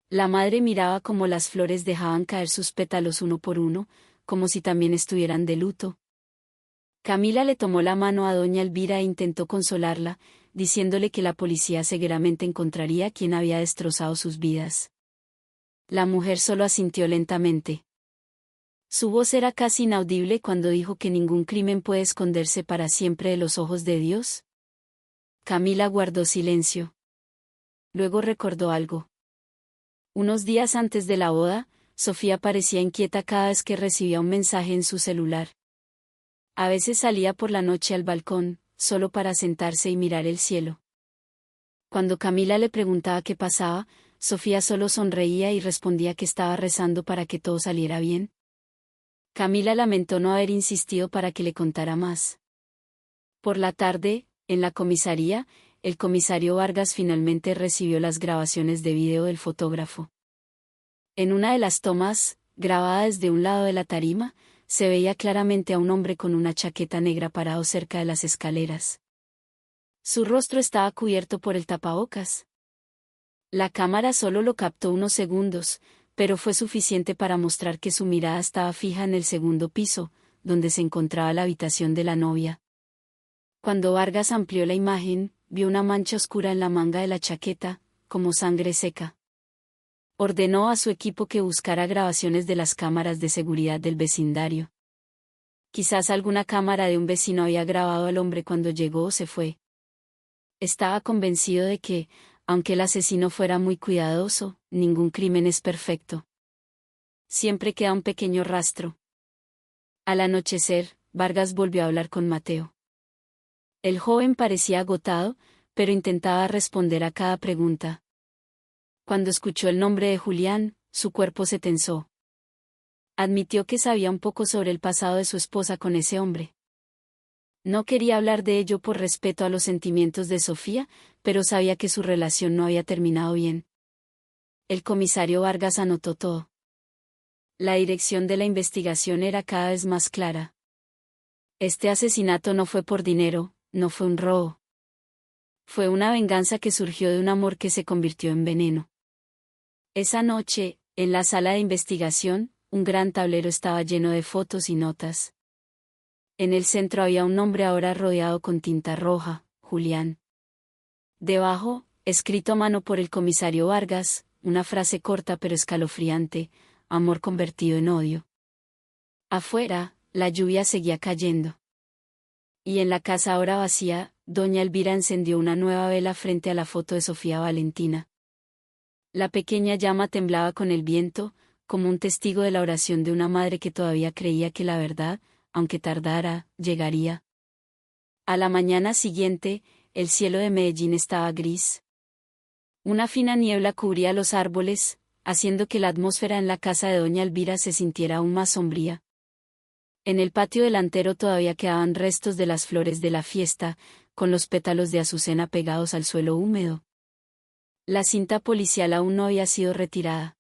La madre miraba cómo las flores dejaban caer sus pétalos uno por uno, como si también estuvieran de luto. Camila le tomó la mano a doña Elvira e intentó consolarla, diciéndole que la policía seguramente encontraría a quien había destrozado sus vidas. La mujer solo asintió lentamente. Su voz era casi inaudible cuando dijo que ningún crimen puede esconderse para siempre de los ojos de Dios. Camila guardó silencio. Luego recordó algo. Unos días antes de la boda, Sofía parecía inquieta cada vez que recibía un mensaje en su celular. A veces salía por la noche al balcón, solo para sentarse y mirar el cielo. Cuando Camila le preguntaba qué pasaba, Sofía solo sonreía y respondía que estaba rezando para que todo saliera bien. Camila lamentó no haber insistido para que le contara más. Por la tarde, en la comisaría, el comisario Vargas finalmente recibió las grabaciones de video del fotógrafo. En una de las tomas, grabada desde un lado de la tarima, se veía claramente a un hombre con una chaqueta negra parado cerca de las escaleras. Su rostro estaba cubierto por el tapabocas. La cámara solo lo captó unos segundos, pero fue suficiente para mostrar que su mirada estaba fija en el segundo piso, donde se encontraba la habitación de la novia. Cuando Vargas amplió la imagen, vio una mancha oscura en la manga de la chaqueta, como sangre seca. Ordenó a su equipo que buscara grabaciones de las cámaras de seguridad del vecindario. Quizás alguna cámara de un vecino había grabado al hombre cuando llegó o se fue. Estaba convencido de que, aunque el asesino fuera muy cuidadoso, ningún crimen es perfecto. Siempre queda un pequeño rastro. Al anochecer, Vargas volvió a hablar con Mateo. El joven parecía agotado, pero intentaba responder a cada pregunta. Cuando escuchó el nombre de Julián, su cuerpo se tensó. Admitió que sabía un poco sobre el pasado de su esposa con ese hombre. No quería hablar de ello por respeto a los sentimientos de Sofía, pero sabía que su relación no había terminado bien. El comisario Vargas anotó todo. La dirección de la investigación era cada vez más clara. Este asesinato no fue por dinero, no fue un robo. Fue una venganza que surgió de un amor que se convirtió en veneno. Esa noche, en la sala de investigación, un gran tablero estaba lleno de fotos y notas. En el centro había un nombre ahora rodeado con tinta roja, Julián. Debajo, escrito a mano por el comisario Vargas, una frase corta pero escalofriante: amor convertido en odio. Afuera, la lluvia seguía cayendo. Y en la casa ahora vacía, doña Elvira encendió una nueva vela frente a la foto de Sofía Valentina. La pequeña llama temblaba con el viento, como un testigo de la oración de una madre que todavía creía que la verdad, aunque tardara, llegaría. A la mañana siguiente, el cielo de Medellín estaba gris. Una fina niebla cubría los árboles, haciendo que la atmósfera en la casa de doña Elvira se sintiera aún más sombría. En el patio delantero todavía quedaban restos de las flores de la fiesta, con los pétalos de azucena pegados al suelo húmedo. La cinta policial aún no había sido retirada.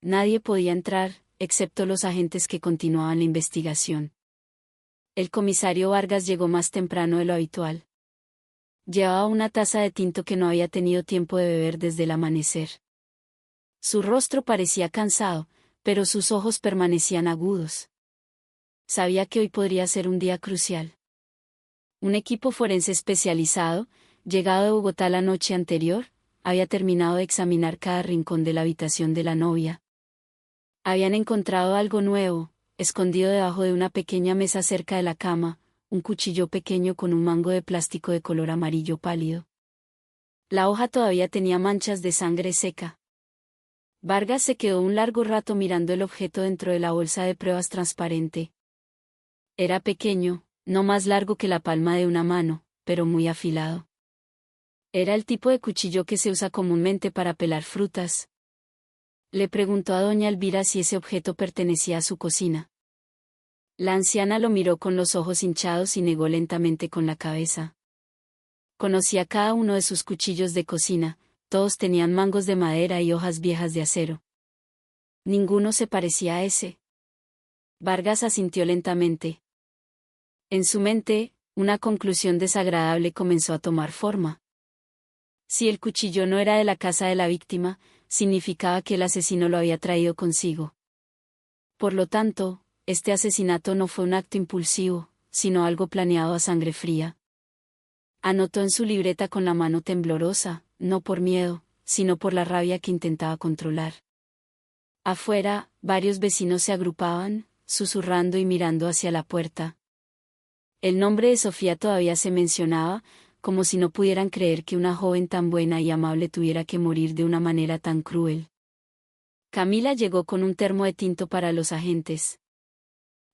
Nadie podía entrar, excepto los agentes que continuaban la investigación. El comisario Vargas llegó más temprano de lo habitual. Llevaba una taza de tinto que no había tenido tiempo de beber desde el amanecer. Su rostro parecía cansado, pero sus ojos permanecían agudos. Sabía que hoy podría ser un día crucial. Un equipo forense especializado, llegado de Bogotá la noche anterior, había terminado de examinar cada rincón de la habitación de la novia. Habían encontrado algo nuevo, escondido debajo de una pequeña mesa cerca de la cama, un cuchillo pequeño con un mango de plástico de color amarillo pálido. La hoja todavía tenía manchas de sangre seca. Vargas se quedó un largo rato mirando el objeto dentro de la bolsa de pruebas transparente. Era pequeño, no más largo que la palma de una mano, pero muy afilado. Era el tipo de cuchillo que se usa comúnmente para pelar frutas. Le preguntó a doña Elvira si ese objeto pertenecía a su cocina. La anciana lo miró con los ojos hinchados y negó lentamente con la cabeza. Conocía cada uno de sus cuchillos de cocina, todos tenían mangos de madera y hojas viejas de acero. Ninguno se parecía a ese. Vargas asintió lentamente. En su mente, una conclusión desagradable comenzó a tomar forma. Si el cuchillo no era de la casa de la víctima, significaba que el asesino lo había traído consigo. Por lo tanto, este asesinato no fue un acto impulsivo, sino algo planeado a sangre fría. Anotó en su libreta con la mano temblorosa, no por miedo, sino por la rabia que intentaba controlar. Afuera, varios vecinos se agrupaban, susurrando y mirando hacia la puerta. El nombre de Sofía todavía se mencionaba, como si no pudieran creer que una joven tan buena y amable tuviera que morir de una manera tan cruel. Camila llegó con un termo de tinto para los agentes.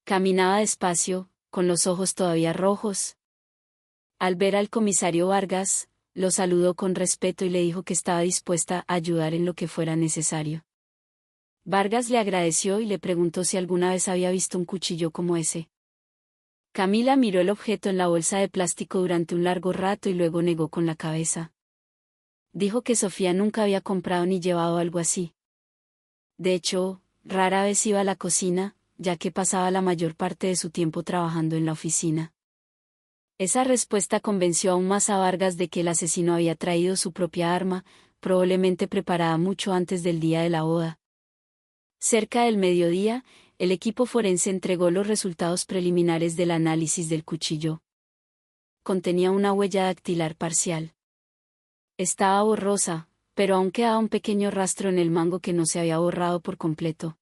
Caminaba despacio, con los ojos todavía rojos. Al ver al comisario Vargas, lo saludó con respeto y le dijo que estaba dispuesta a ayudar en lo que fuera necesario. Vargas le agradeció y le preguntó si alguna vez había visto un cuchillo como ese. Camila miró el objeto en la bolsa de plástico durante un largo rato y luego negó con la cabeza. Dijo que Sofía nunca había comprado ni llevado algo así. De hecho, rara vez iba a la cocina, ya que pasaba la mayor parte de su tiempo trabajando en la oficina. Esa respuesta convenció aún más a Vargas de que el asesino había traído su propia arma, probablemente preparada mucho antes del día de la boda. Cerca del mediodía, el equipo forense entregó los resultados preliminares del análisis del cuchillo. Contenía una huella dactilar parcial. Estaba borrosa, pero aún quedaba un pequeño rastro en el mango que no se había borrado por completo.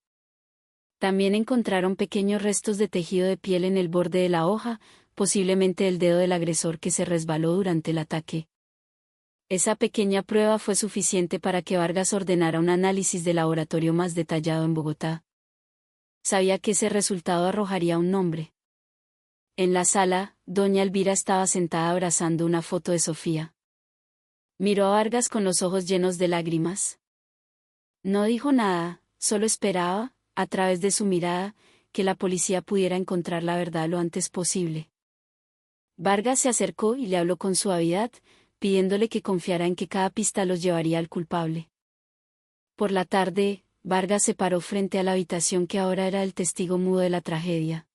También encontraron pequeños restos de tejido de piel en el borde de la hoja, posiblemente el dedo del agresor que se resbaló durante el ataque. Esa pequeña prueba fue suficiente para que Vargas ordenara un análisis de laboratorio más detallado en Bogotá. Sabía que ese resultado arrojaría un nombre. En la sala, doña Elvira estaba sentada abrazando una foto de Sofía. Miró a Vargas con los ojos llenos de lágrimas. No dijo nada, solo esperaba, a través de su mirada, que la policía pudiera encontrar la verdad lo antes posible. Vargas se acercó y le habló con suavidad, pidiéndole que confiara en que cada pista los llevaría al culpable. Por la tarde, Vargas se paró frente a la habitación que ahora era el testigo mudo de la tragedia.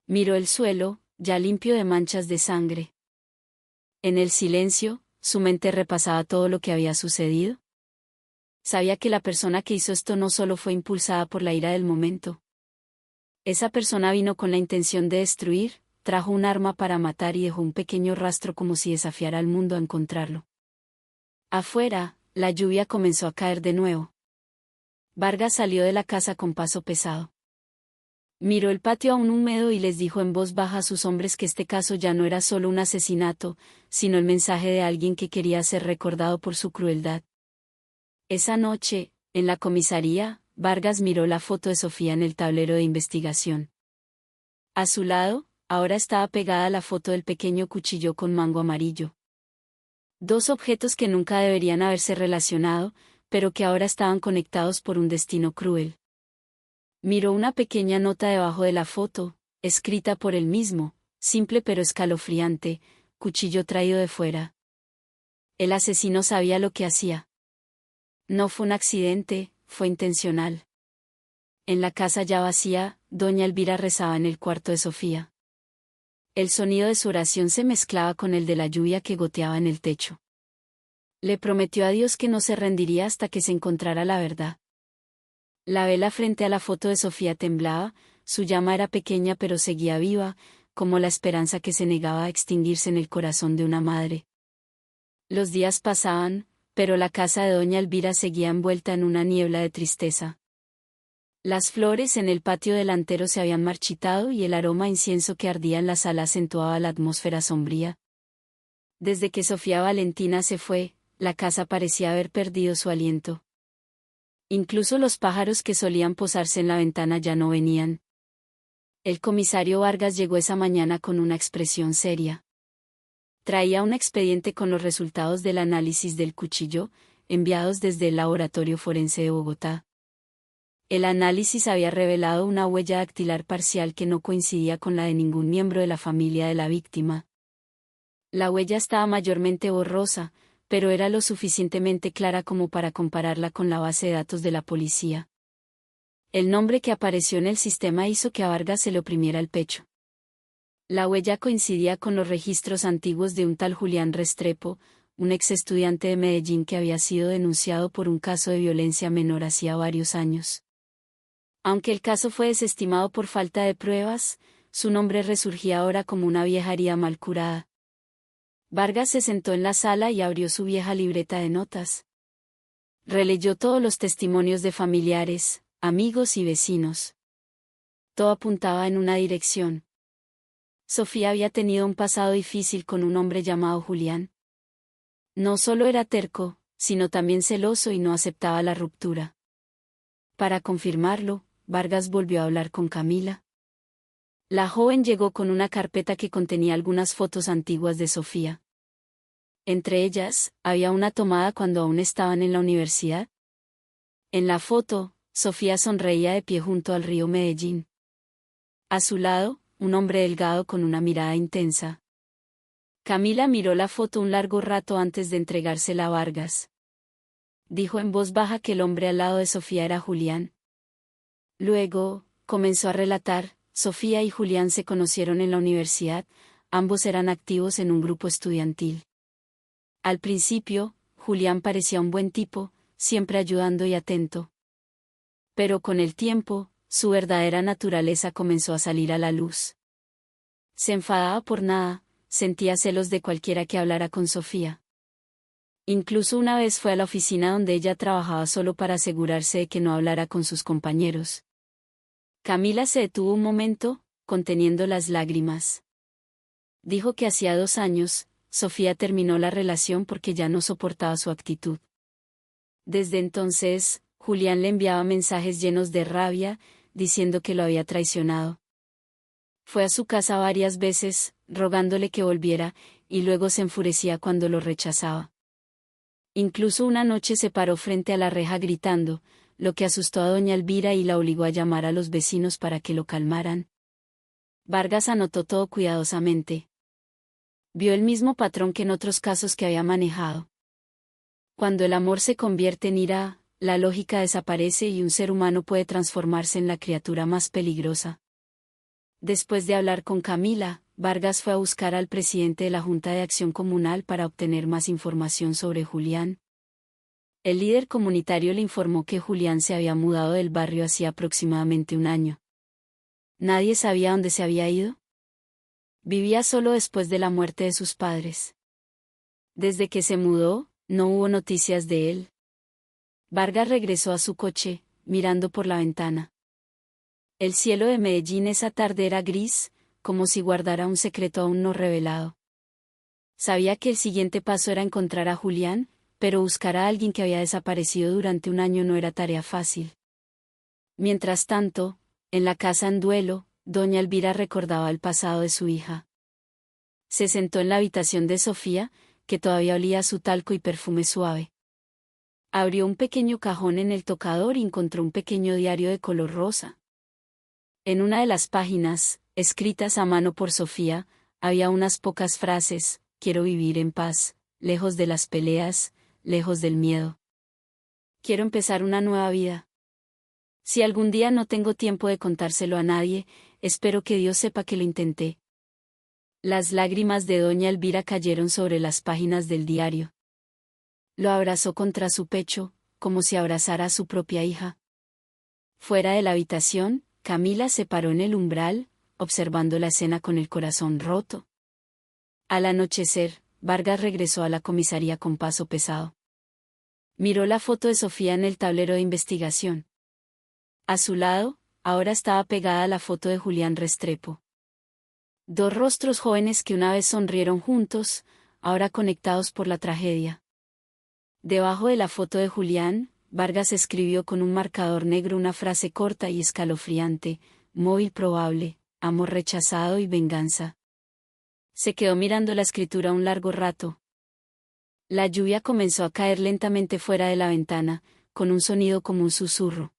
Miró el suelo, ya limpio de manchas de sangre. En el silencio, su mente repasaba todo lo que había sucedido. Sabía que la persona que hizo esto no solo fue impulsada por la ira del momento. Esa persona vino con la intención de destruir, trajo un arma para matar y dejó un pequeño rastro como si desafiara al mundo a encontrarlo. Afuera, la lluvia comenzó a caer de nuevo. Vargas salió de la casa con paso pesado. Miró el patio aún húmedo y les dijo en voz baja a sus hombres que este caso ya no era solo un asesinato, sino el mensaje de alguien que quería ser recordado por su crueldad. Esa noche, en la comisaría, Vargas miró la foto de Sofía en el tablero de investigación. A su lado, ahora estaba pegada la foto del pequeño cuchillo con mango amarillo. Dos objetos que nunca deberían haberse relacionado, pero que ahora estaban conectados por un destino cruel. Miró una pequeña nota debajo de la foto, escrita por él mismo, simple pero escalofriante, cuchillo traído de fuera. El asesino sabía lo que hacía. No fue un accidente, fue intencional. En la casa ya vacía, doña Elvira rezaba en el cuarto de Sofía. El sonido de su oración se mezclaba con el de la lluvia que goteaba en el techo. Le prometió a Dios que no se rendiría hasta que se encontrara la verdad. La vela frente a la foto de Sofía temblaba, su llama era pequeña pero seguía viva, como la esperanza que se negaba a extinguirse en el corazón de una madre. Los días pasaban, pero la casa de doña Elvira seguía envuelta en una niebla de tristeza. Las flores en el patio delantero se habían marchitado y el aroma a incienso que ardía en la sala acentuaba la atmósfera sombría. Desde que Sofía Valentina se fue, la casa parecía haber perdido su aliento. Incluso los pájaros que solían posarse en la ventana ya no venían. El comisario Vargas llegó esa mañana con una expresión seria. Traía un expediente con los resultados del análisis del cuchillo, enviados desde el laboratorio forense de Bogotá. El análisis había revelado una huella dactilar parcial que no coincidía con la de ningún miembro de la familia de la víctima. La huella estaba mayormente borrosa, pero era lo suficientemente clara como para compararla con la base de datos de la policía. El nombre que apareció en el sistema hizo que a Vargas se le oprimiera el pecho. La huella coincidía con los registros antiguos de un tal Julián Restrepo, un ex estudiante de Medellín que había sido denunciado por un caso de violencia menor hacía varios años. Aunque el caso fue desestimado por falta de pruebas, su nombre resurgía ahora como una vieja herida mal curada. Vargas se sentó en la sala y abrió su vieja libreta de notas. Releyó todos los testimonios de familiares, amigos y vecinos. Todo apuntaba en una dirección. Sofía había tenido un pasado difícil con un hombre llamado Julián. No solo era terco, sino también celoso y no aceptaba la ruptura. Para confirmarlo, Vargas volvió a hablar con Camila. La joven llegó con una carpeta que contenía algunas fotos antiguas de Sofía. Entre ellas, había una tomada cuando aún estaban en la universidad. En la foto, Sofía sonreía de pie junto al río Medellín. A su lado, un hombre delgado con una mirada intensa. Camila miró la foto un largo rato antes de entregársela a Vargas. Dijo en voz baja que el hombre al lado de Sofía era Julián. Luego, comenzó a relatar: Sofía y Julián se conocieron en la universidad, ambos eran activos en un grupo estudiantil. Al principio, Julián parecía un buen tipo, siempre ayudando y atento. Pero con el tiempo, su verdadera naturaleza comenzó a salir a la luz. Se enfadaba por nada, sentía celos de cualquiera que hablara con Sofía. Incluso una vez fue a la oficina donde ella trabajaba solo para asegurarse de que no hablara con sus compañeros. Camila se detuvo un momento, conteniendo las lágrimas. Dijo que hacía 2 años, Sofía terminó la relación porque ya no soportaba su actitud. Desde entonces, Julián le enviaba mensajes llenos de rabia, diciendo que lo había traicionado. Fue a su casa varias veces, rogándole que volviera, y luego se enfurecía cuando lo rechazaba. Incluso una noche se paró frente a la reja gritando, lo que asustó a doña Elvira y la obligó a llamar a los vecinos para que lo calmaran. Vargas anotó todo cuidadosamente. Vio el mismo patrón que en otros casos que había manejado. Cuando el amor se convierte en ira, la lógica desaparece y un ser humano puede transformarse en la criatura más peligrosa. Después de hablar con Camila, Vargas fue a buscar al presidente de la Junta de Acción Comunal para obtener más información sobre Julián. El líder comunitario le informó que Julián se había mudado del barrio hacía aproximadamente 1 año. Nadie sabía dónde se había ido. Vivía solo después de la muerte de sus padres. Desde que se mudó, no hubo noticias de él. Vargas regresó a su coche, mirando por la ventana. El cielo de Medellín esa tarde era gris, como si guardara un secreto aún no revelado. Sabía que el siguiente paso era encontrar a Julián, pero buscar a alguien que había desaparecido durante 1 año no era tarea fácil. Mientras tanto, en la casa en duelo, doña Elvira recordaba el pasado de su hija. Se sentó en la habitación de Sofía, que todavía olía a su talco y perfume suave. Abrió un pequeño cajón en el tocador y encontró un pequeño diario de color rosa. En una de las páginas, escritas a mano por Sofía, había unas pocas frases: quiero vivir en paz, lejos de las peleas, lejos del miedo. Quiero empezar una nueva vida. Si algún día no tengo tiempo de contárselo a nadie, espero que Dios sepa que lo intenté. Las lágrimas de doña Elvira cayeron sobre las páginas del diario. Lo abrazó contra su pecho, como si abrazara a su propia hija. Fuera de la habitación, Camila se paró en el umbral, observando la escena con el corazón roto. Al anochecer, Vargas regresó a la comisaría con paso pesado. Miró la foto de Sofía en el tablero de investigación. A su lado, ahora estaba pegada la foto de Julián Restrepo. Dos rostros jóvenes que una vez sonrieron juntos, ahora conectados por la tragedia. Debajo de la foto de Julián, Vargas escribió con un marcador negro una frase corta y escalofriante: móvil probable, amor rechazado y venganza. Se quedó mirando la escritura un largo rato. La lluvia comenzó a caer lentamente fuera de la ventana, con un sonido como un susurro.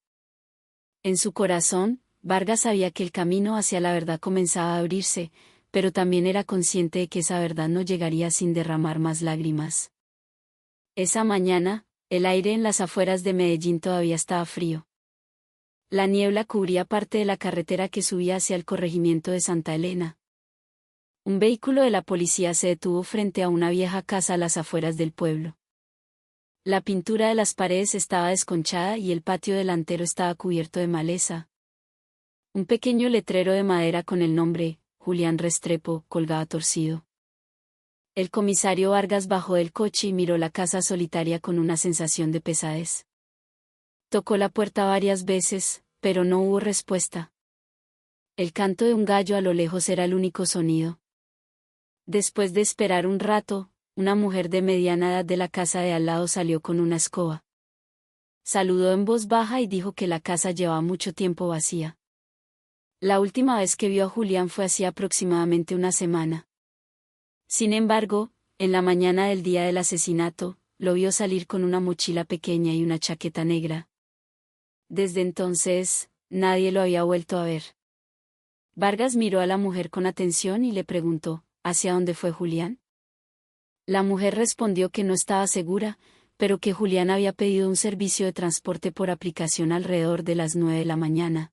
En su corazón, Vargas sabía que el camino hacia la verdad comenzaba a abrirse, pero también era consciente de que esa verdad no llegaría sin derramar más lágrimas. Esa mañana, el aire en las afueras de Medellín todavía estaba frío. La niebla cubría parte de la carretera que subía hacia el corregimiento de Santa Elena. Un vehículo de la policía se detuvo frente a una vieja casa a las afueras del pueblo. La pintura de las paredes estaba desconchada y el patio delantero estaba cubierto de maleza. Un pequeño letrero de madera con el nombre, Julián Restrepo, colgaba torcido. El comisario Vargas bajó del coche y miró la casa solitaria con una sensación de pesadez. Tocó la puerta varias veces, pero no hubo respuesta. El canto de un gallo a lo lejos era el único sonido. Después de esperar un rato, una mujer de mediana edad de la casa de al lado salió con una escoba. Saludó en voz baja y dijo que la casa llevaba mucho tiempo vacía. La última vez que vio a Julián fue hacía aproximadamente una semana. Sin embargo, en la mañana del día del asesinato, lo vio salir con una mochila pequeña y una chaqueta negra. Desde entonces, nadie lo había vuelto a ver. Vargas miró a la mujer con atención y le preguntó: ¿hacia dónde fue Julián? La mujer respondió que no estaba segura, pero que Julián había pedido un servicio de transporte por aplicación alrededor de las 9 de la mañana.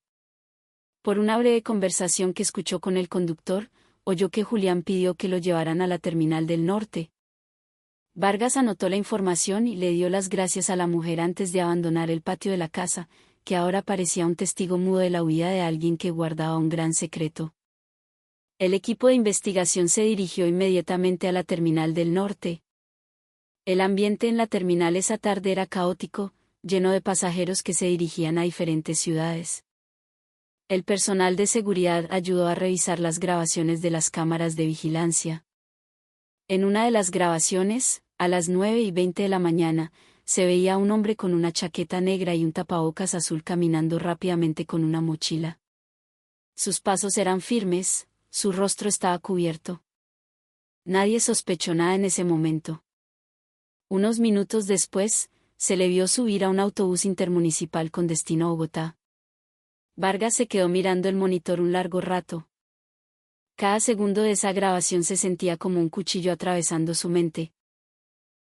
Por una breve conversación que escuchó con el conductor, oyó que Julián pidió que lo llevaran a la terminal del norte. Vargas anotó la información y le dio las gracias a la mujer antes de abandonar el patio de la casa, que ahora parecía un testigo mudo de la huida de alguien que guardaba un gran secreto. El equipo de investigación se dirigió inmediatamente a la terminal del norte. El ambiente en la terminal esa tarde era caótico, lleno de pasajeros que se dirigían a diferentes ciudades. El personal de seguridad ayudó a revisar las grabaciones de las cámaras de vigilancia. En una de las grabaciones, a las 9:20 de la mañana, se veía a un hombre con una chaqueta negra y un tapabocas azul caminando rápidamente con una mochila. Sus pasos eran firmes, su rostro estaba cubierto. Nadie sospechó nada en ese momento. Unos minutos después, se le vio subir a un autobús intermunicipal con destino a Bogotá. Vargas se quedó mirando el monitor un largo rato. Cada segundo de esa grabación se sentía como un cuchillo atravesando su mente.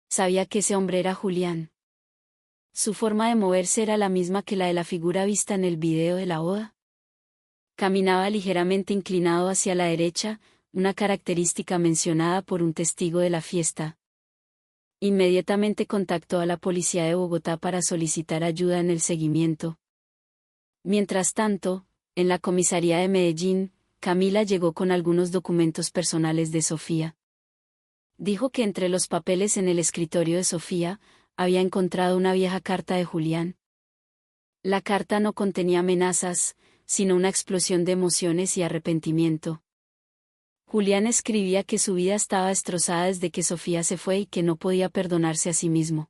Sabía que ese hombre era Julián. Su forma de moverse era la misma que la de la figura vista en el video de la boda. Caminaba ligeramente inclinado hacia la derecha, una característica mencionada por un testigo de la fiesta. Inmediatamente contactó a la policía de Bogotá para solicitar ayuda en el seguimiento. Mientras tanto, en la comisaría de Medellín, Camila llegó con algunos documentos personales de Sofía. Dijo que entre los papeles en el escritorio de Sofía, había encontrado una vieja carta de Julián. La carta no contenía amenazas, sino una explosión de emociones y arrepentimiento. Julián escribía que su vida estaba destrozada desde que Sofía se fue y que no podía perdonarse a sí mismo.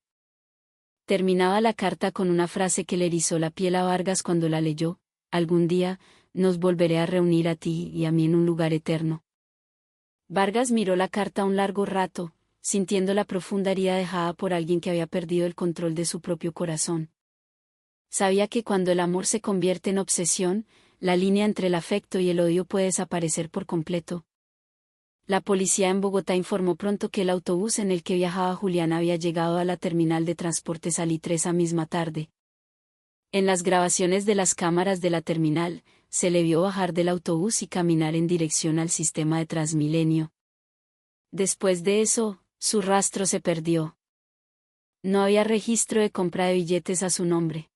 Terminaba la carta con una frase que le erizó la piel a Vargas cuando la leyó: algún día, nos volveré a reunir a ti y a mí en un lugar eterno. Vargas miró la carta un largo rato, sintiendo la profunda herida dejada por alguien que había perdido el control de su propio corazón. Sabía que cuando el amor se convierte en obsesión, la línea entre el afecto y el odio puede desaparecer por completo. La policía en Bogotá informó pronto que el autobús en el que viajaba Julián había llegado a la terminal de transporte Salitre esa misma tarde. En las grabaciones de las cámaras de la terminal, se le vio bajar del autobús y caminar en dirección al sistema de Transmilenio. Después de eso, su rastro se perdió. No había registro de compra de billetes a su nombre.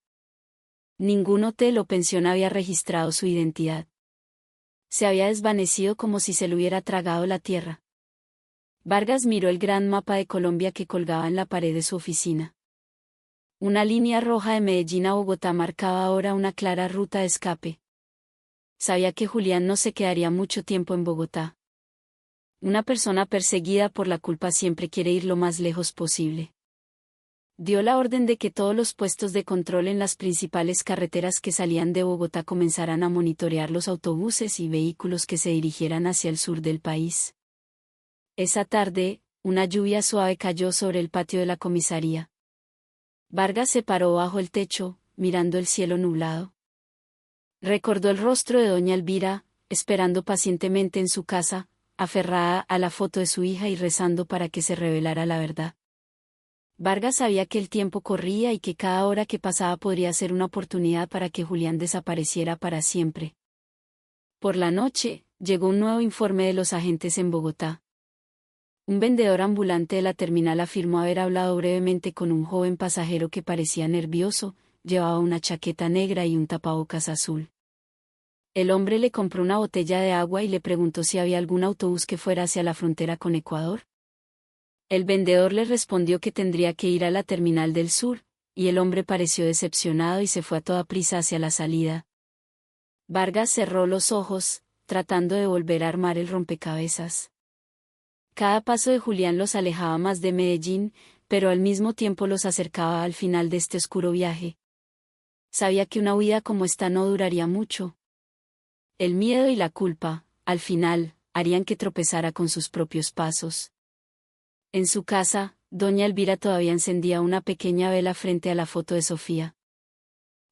Ningún hotel o pensión había registrado su identidad. Se había desvanecido como si se lo hubiera tragado la tierra. Vargas miró el gran mapa de Colombia que colgaba en la pared de su oficina. Una línea roja de Medellín a Bogotá marcaba ahora una clara ruta de escape. Sabía que Julián no se quedaría mucho tiempo en Bogotá. Una persona perseguida por la culpa siempre quiere ir lo más lejos posible. Dio la orden de que todos los puestos de control en las principales carreteras que salían de Bogotá comenzaran a monitorear los autobuses y vehículos que se dirigieran hacia el sur del país. Esa tarde, una lluvia suave cayó sobre el patio de la comisaría. Vargas se paró bajo el techo, mirando el cielo nublado. Recordó el rostro de doña Elvira, esperando pacientemente en su casa, aferrada a la foto de su hija y rezando para que se revelara la verdad. Vargas sabía que el tiempo corría y que cada hora que pasaba podría ser una oportunidad para que Julián desapareciera para siempre. Por la noche, llegó un nuevo informe de los agentes en Bogotá. Un vendedor ambulante de la terminal afirmó haber hablado brevemente con un joven pasajero que parecía nervioso, llevaba una chaqueta negra y un tapabocas azul. El hombre le compró una botella de agua y le preguntó si había algún autobús que fuera hacia la frontera con Ecuador. El vendedor le respondió que tendría que ir a la terminal del sur, y el hombre pareció decepcionado y se fue a toda prisa hacia la salida. Vargas cerró los ojos, tratando de volver a armar el rompecabezas. Cada paso de Julián los alejaba más de Medellín, pero al mismo tiempo los acercaba al final de este oscuro viaje. Sabía que una huida como esta no duraría mucho. El miedo y la culpa, al final, harían que tropezara con sus propios pasos. En su casa, doña Elvira todavía encendía una pequeña vela frente a la foto de Sofía.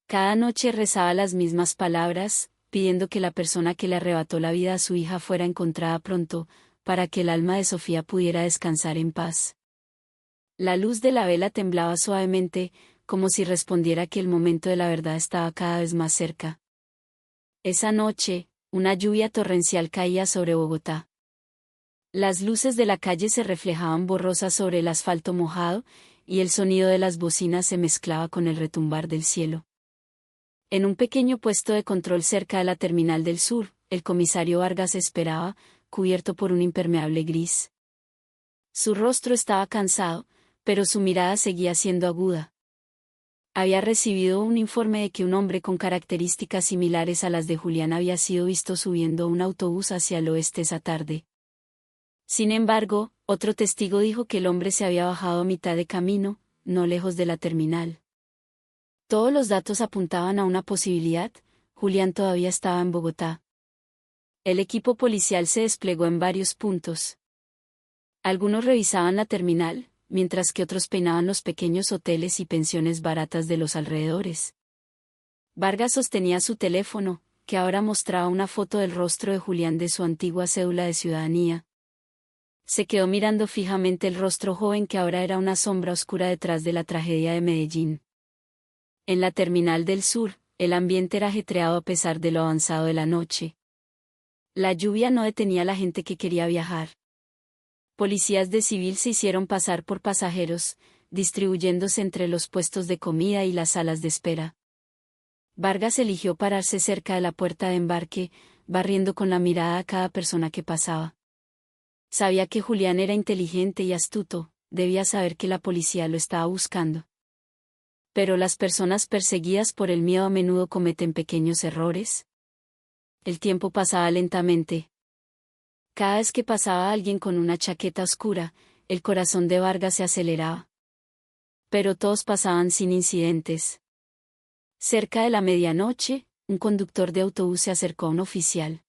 Cada noche rezaba las mismas palabras, pidiendo que la persona que le arrebató la vida a su hija fuera encontrada pronto, para que el alma de Sofía pudiera descansar en paz. La luz de la vela temblaba suavemente, como si respondiera que el momento de la verdad estaba cada vez más cerca. Esa noche, una lluvia torrencial caía sobre Bogotá. Las luces de la calle se reflejaban borrosas sobre el asfalto mojado, y el sonido de las bocinas se mezclaba con el retumbar del cielo. En un pequeño puesto de control cerca de la terminal del sur, el comisario Vargas esperaba, cubierto por un impermeable gris. Su rostro estaba cansado, pero su mirada seguía siendo aguda. Había recibido un informe de que un hombre con características similares a las de Julián había sido visto subiendo un autobús hacia el oeste esa tarde. Sin embargo, otro testigo dijo que el hombre se había bajado a mitad de camino, no lejos de la terminal. Todos los datos apuntaban a una posibilidad: Julián todavía estaba en Bogotá. El equipo policial se desplegó en varios puntos. Algunos revisaban la terminal, mientras que otros peinaban los pequeños hoteles y pensiones baratas de los alrededores. Vargas sostenía su teléfono, que ahora mostraba una foto del rostro de Julián de su antigua cédula de ciudadanía. Se quedó mirando fijamente el rostro joven que ahora era una sombra oscura detrás de la tragedia de Medellín. En la terminal del sur, el ambiente era ajetreado a pesar de lo avanzado de la noche. La lluvia no detenía a la gente que quería viajar. Policías de civil se hicieron pasar por pasajeros, distribuyéndose entre los puestos de comida y las salas de espera. Vargas eligió pararse cerca de la puerta de embarque, barriendo con la mirada a cada persona que pasaba. Sabía que Julián era inteligente y astuto, debía saber que la policía lo estaba buscando. Pero las personas perseguidas por el miedo a menudo cometen pequeños errores. El tiempo pasaba lentamente. Cada vez que pasaba alguien con una chaqueta oscura, el corazón de Vargas se aceleraba. Pero todos pasaban sin incidentes. Cerca de la medianoche, un conductor de autobús se acercó a un oficial.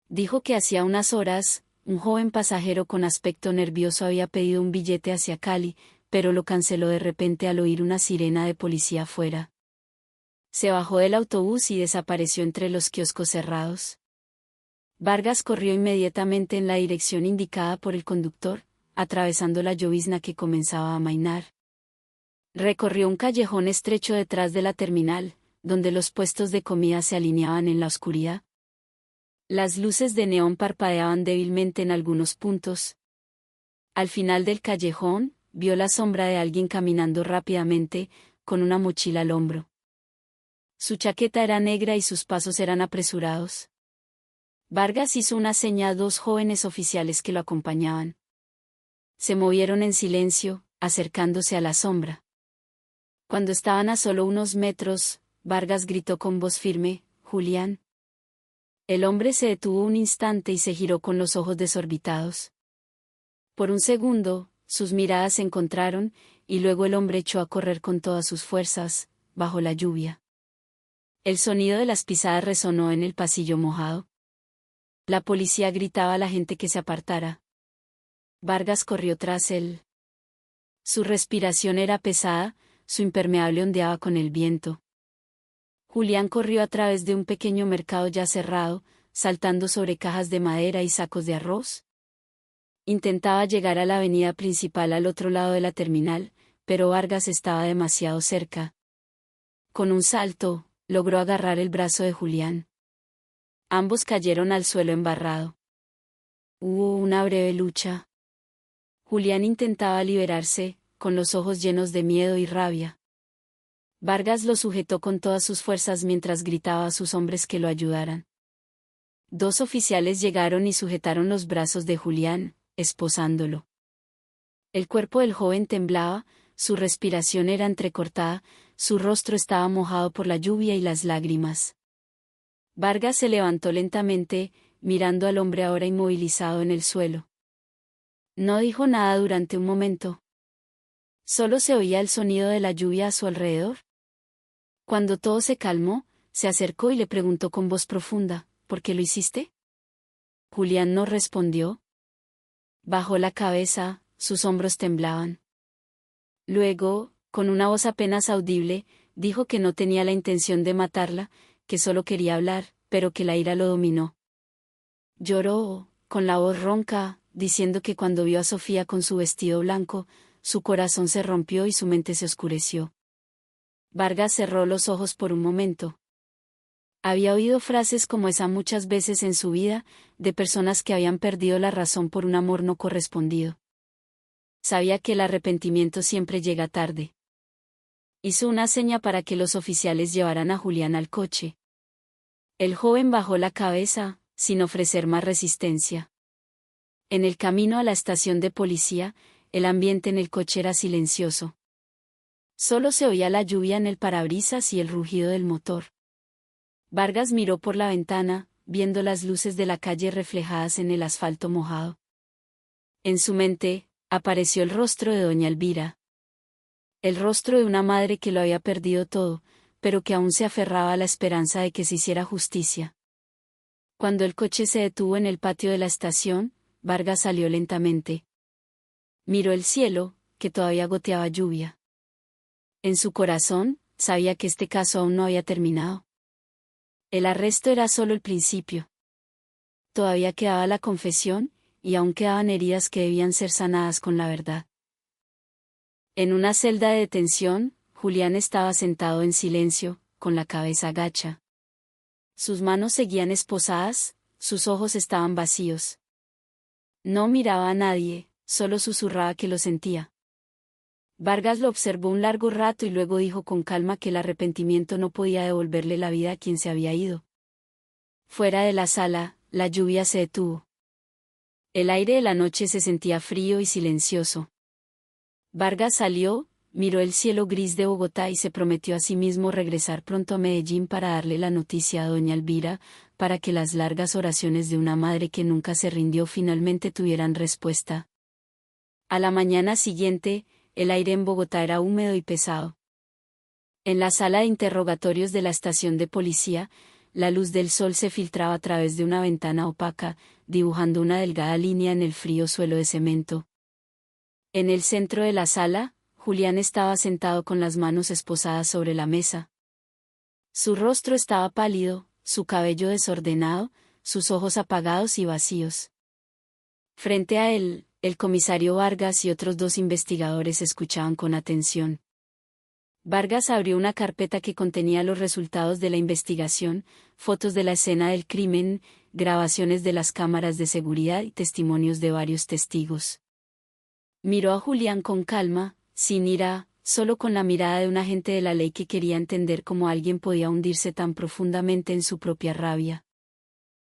Dijo que hacía unas horas, un joven pasajero con aspecto nervioso había pedido un billete hacia Cali, pero lo canceló de repente al oír una sirena de policía afuera. Se bajó del autobús y desapareció entre los kioscos cerrados. Vargas corrió inmediatamente en la dirección indicada por el conductor, atravesando la llovizna que comenzaba a amainar. Recorrió un callejón estrecho detrás de la terminal, donde los puestos de comida se alineaban en la oscuridad. Las luces de neón parpadeaban débilmente en algunos puntos. Al final del callejón, vio la sombra de alguien caminando rápidamente, con una mochila al hombro. Su chaqueta era negra y sus pasos eran apresurados. Vargas hizo una seña a dos jóvenes oficiales que lo acompañaban. Se movieron en silencio, acercándose a la sombra. Cuando estaban a solo unos metros, Vargas gritó con voz firme: «Julián». El hombre se detuvo un instante y se giró con los ojos desorbitados. Por un segundo, sus miradas se encontraron, y luego el hombre echó a correr con todas sus fuerzas, bajo la lluvia. El sonido de las pisadas resonó en el pasillo mojado. La policía gritaba a la gente que se apartara. Vargas corrió tras él. Su respiración era pesada, su impermeable ondeaba con el viento. Julián corrió a través de un pequeño mercado ya cerrado, saltando sobre cajas de madera y sacos de arroz. Intentaba llegar a la avenida principal al otro lado de la terminal, pero Vargas estaba demasiado cerca. Con un salto, logró agarrar el brazo de Julián. Ambos cayeron al suelo embarrado. Hubo una breve lucha. Julián intentaba liberarse, con los ojos llenos de miedo y rabia. Vargas lo sujetó con todas sus fuerzas mientras gritaba a sus hombres que lo ayudaran. Dos oficiales llegaron y sujetaron los brazos de Julián, esposándolo. El cuerpo del joven temblaba, su respiración era entrecortada, su rostro estaba mojado por la lluvia y las lágrimas. Vargas se levantó lentamente, mirando al hombre ahora inmovilizado en el suelo. No dijo nada durante un momento. Solo se oía el sonido de la lluvia a su alrededor. Cuando todo se calmó, se acercó y le preguntó con voz profunda: «¿Por qué lo hiciste?». Julián no respondió. Bajó la cabeza, sus hombros temblaban. Luego, con una voz apenas audible, dijo que no tenía la intención de matarla, que solo quería hablar, pero que la ira lo dominó. Lloró, con la voz ronca, diciendo que cuando vio a Sofía con su vestido blanco, su corazón se rompió y su mente se oscureció. Vargas cerró los ojos por un momento. Había oído frases como esa muchas veces en su vida, de personas que habían perdido la razón por un amor no correspondido. Sabía que el arrepentimiento siempre llega tarde. Hizo una seña para que los oficiales llevaran a Julián al coche. El joven bajó la cabeza, sin ofrecer más resistencia. En el camino a la estación de policía, el ambiente en el coche era silencioso. Solo se oía la lluvia en el parabrisas y el rugido del motor. Vargas miró por la ventana, viendo las luces de la calle reflejadas en el asfalto mojado. En su mente, apareció el rostro de doña Elvira. El rostro de una madre que lo había perdido todo, pero que aún se aferraba a la esperanza de que se hiciera justicia. Cuando el coche se detuvo en el patio de la estación, Vargas salió lentamente. Miró el cielo, que todavía goteaba lluvia. En su corazón, sabía que este caso aún no había terminado. El arresto era solo el principio. Todavía quedaba la confesión, y aún quedaban heridas que debían ser sanadas con la verdad. En una celda de detención, Julián estaba sentado en silencio, con la cabeza gacha. Sus manos seguían esposadas, sus ojos estaban vacíos. No miraba a nadie, solo susurraba que lo sentía. Vargas lo observó un largo rato y luego dijo con calma que el arrepentimiento no podía devolverle la vida a quien se había ido. Fuera de la sala, la lluvia se detuvo. El aire de la noche se sentía frío y silencioso. Vargas salió, miró el cielo gris de Bogotá y se prometió a sí mismo regresar pronto a Medellín para darle la noticia a doña Elvira, para que las largas oraciones de una madre que nunca se rindió finalmente tuvieran respuesta. A la mañana siguiente, el aire en Bogotá era húmedo y pesado. En la sala de interrogatorios de la estación de policía, la luz del sol se filtraba a través de una ventana opaca, dibujando una delgada línea en el frío suelo de cemento. En el centro de la sala, Julián estaba sentado con las manos esposadas sobre la mesa. Su rostro estaba pálido, su cabello desordenado, sus ojos apagados y vacíos. Frente a él, el comisario Vargas y otros 2 investigadores escuchaban con atención. Vargas abrió una carpeta que contenía los resultados de la investigación, fotos de la escena del crimen, grabaciones de las cámaras de seguridad y testimonios de varios testigos. Miró a Julián con calma, sin ira, solo con la mirada de un agente de la ley que quería entender cómo alguien podía hundirse tan profundamente en su propia rabia.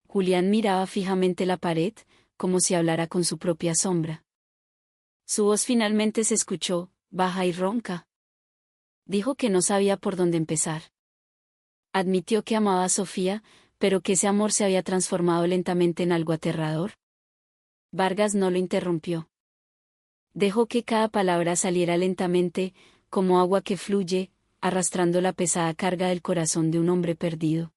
Julián miraba fijamente la pared, como si hablara con su propia sombra. Su voz finalmente se escuchó, baja y ronca. Dijo que no sabía por dónde empezar. Admitió que amaba a Sofía, pero que ese amor se había transformado lentamente en algo aterrador. Vargas no lo interrumpió. Dejó que cada palabra saliera lentamente, como agua que fluye, arrastrando la pesada carga del corazón de un hombre perdido.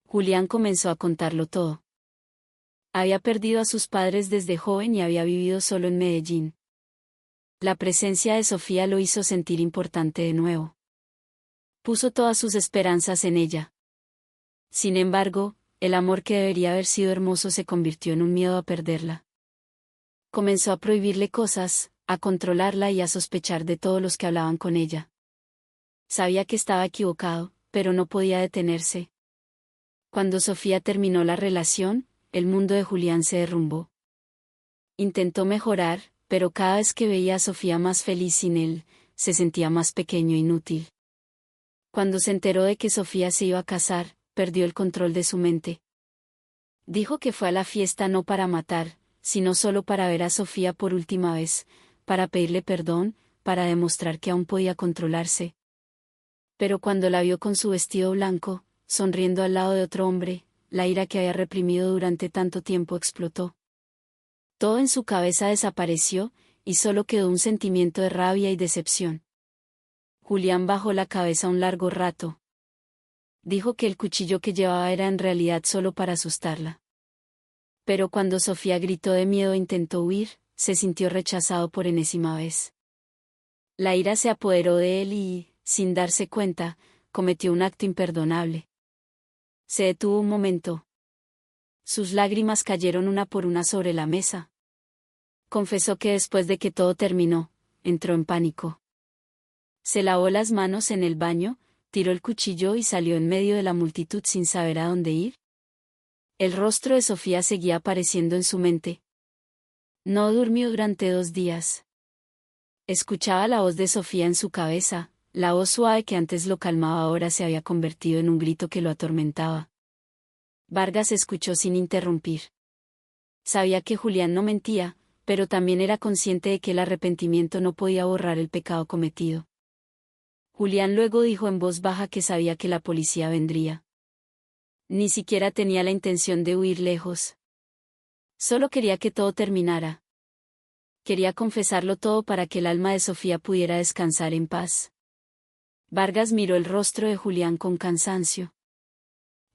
Julián comenzó a contarlo todo. Había perdido a sus padres desde joven y había vivido solo en Medellín. La presencia de Sofía lo hizo sentir importante de nuevo. Puso todas sus esperanzas en ella. Sin embargo, el amor que debería haber sido hermoso se convirtió en un miedo a perderla. Comenzó a prohibirle cosas, a controlarla y a sospechar de todos los que hablaban con ella. Sabía que estaba equivocado, pero no podía detenerse. Cuando Sofía terminó la relación, el mundo de Julián se derrumbó. Intentó mejorar, pero cada vez que veía a Sofía más feliz sin él, se sentía más pequeño e inútil. Cuando se enteró de que Sofía se iba a casar, perdió el control de su mente. Dijo que fue a la fiesta no para matar, sino solo para ver a Sofía por última vez, para pedirle perdón, para demostrar que aún podía controlarse. Pero cuando la vio con su vestido blanco, sonriendo al lado de otro hombre, la ira que había reprimido durante tanto tiempo explotó. Todo en su cabeza desapareció, y solo quedó un sentimiento de rabia y decepción. Julián bajó la cabeza un largo rato. Dijo que el cuchillo que llevaba era en realidad solo para asustarla. Pero cuando Sofía gritó de miedo e intentó huir, se sintió rechazado por enésima vez. La ira se apoderó de él y, sin darse cuenta, cometió un acto imperdonable. Se detuvo un momento. Sus lágrimas cayeron una por una sobre la mesa. Confesó que después de que todo terminó, entró en pánico. Se lavó las manos en el baño, tiró el cuchillo y salió en medio de la multitud sin saber a dónde ir. El rostro de Sofía seguía apareciendo en su mente. No durmió durante 2 días. Escuchaba la voz de Sofía en su cabeza, la voz suave que antes lo calmaba ahora se había convertido en un grito que lo atormentaba. Vargas escuchó sin interrumpir. Sabía que Julián no mentía, pero también era consciente de que el arrepentimiento no podía borrar el pecado cometido. Julián luego dijo en voz baja que sabía que la policía vendría. Ni siquiera tenía la intención de huir lejos. Solo quería que todo terminara. Quería confesarlo todo para que el alma de Sofía pudiera descansar en paz. Vargas miró el rostro de Julián con cansancio.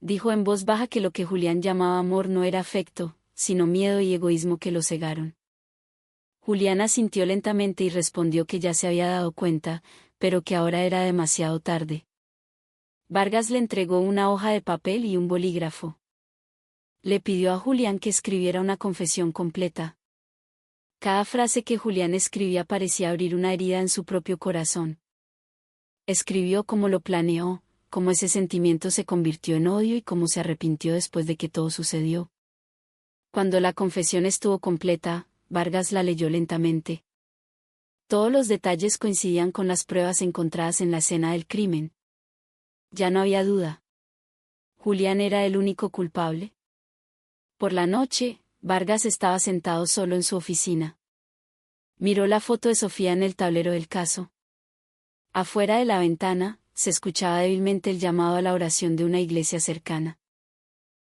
Dijo en voz baja que lo que Julián llamaba amor no era afecto, sino miedo y egoísmo que lo cegaron. Julián asintió lentamente y respondió que ya se había dado cuenta, pero que ahora era demasiado tarde. Vargas le entregó una hoja de papel y un bolígrafo. Le pidió a Julián que escribiera una confesión completa. Cada frase que Julián escribía parecía abrir una herida en su propio corazón. Escribió cómo lo planeó, cómo ese sentimiento se convirtió en odio y cómo se arrepintió después de que todo sucedió. Cuando la confesión estuvo completa, Vargas la leyó lentamente. Todos los detalles coincidían con las pruebas encontradas en la escena del crimen. Ya no había duda. Julián era el único culpable. Por la noche, Vargas estaba sentado solo en su oficina. Miró la foto de Sofía en el tablero del caso. Afuera de la ventana, se escuchaba débilmente el llamado a la oración de una iglesia cercana.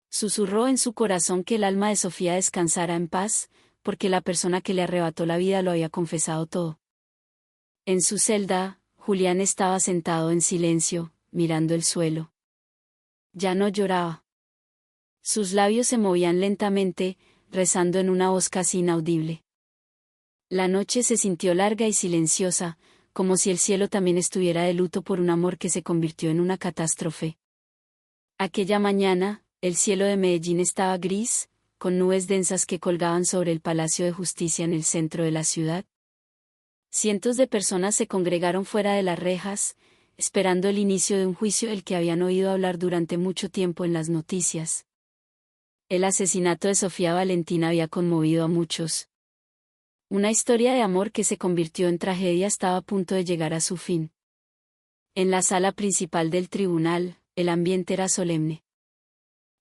Susurró en su corazón que el alma de Sofía descansara en paz, porque la persona que le arrebató la vida lo había confesado todo. En su celda, Julián estaba sentado en silencio, mirando el suelo. Ya no lloraba. Sus labios se movían lentamente, rezando en una voz casi inaudible. La noche se sintió larga y silenciosa, como si el cielo también estuviera de luto por un amor que se convirtió en una catástrofe. Aquella mañana, El cielo de Medellín estaba gris, con nubes densas que colgaban sobre el Palacio de Justicia en el centro de la ciudad. Cientos de personas se congregaron fuera de las rejas, esperando el inicio de un juicio del que habían oído hablar durante mucho tiempo en las noticias. El asesinato de Sofía Valentina había conmovido a muchos. Una historia de amor que se convirtió en tragedia estaba a punto de llegar a su fin. En la sala principal del tribunal, el ambiente era solemne.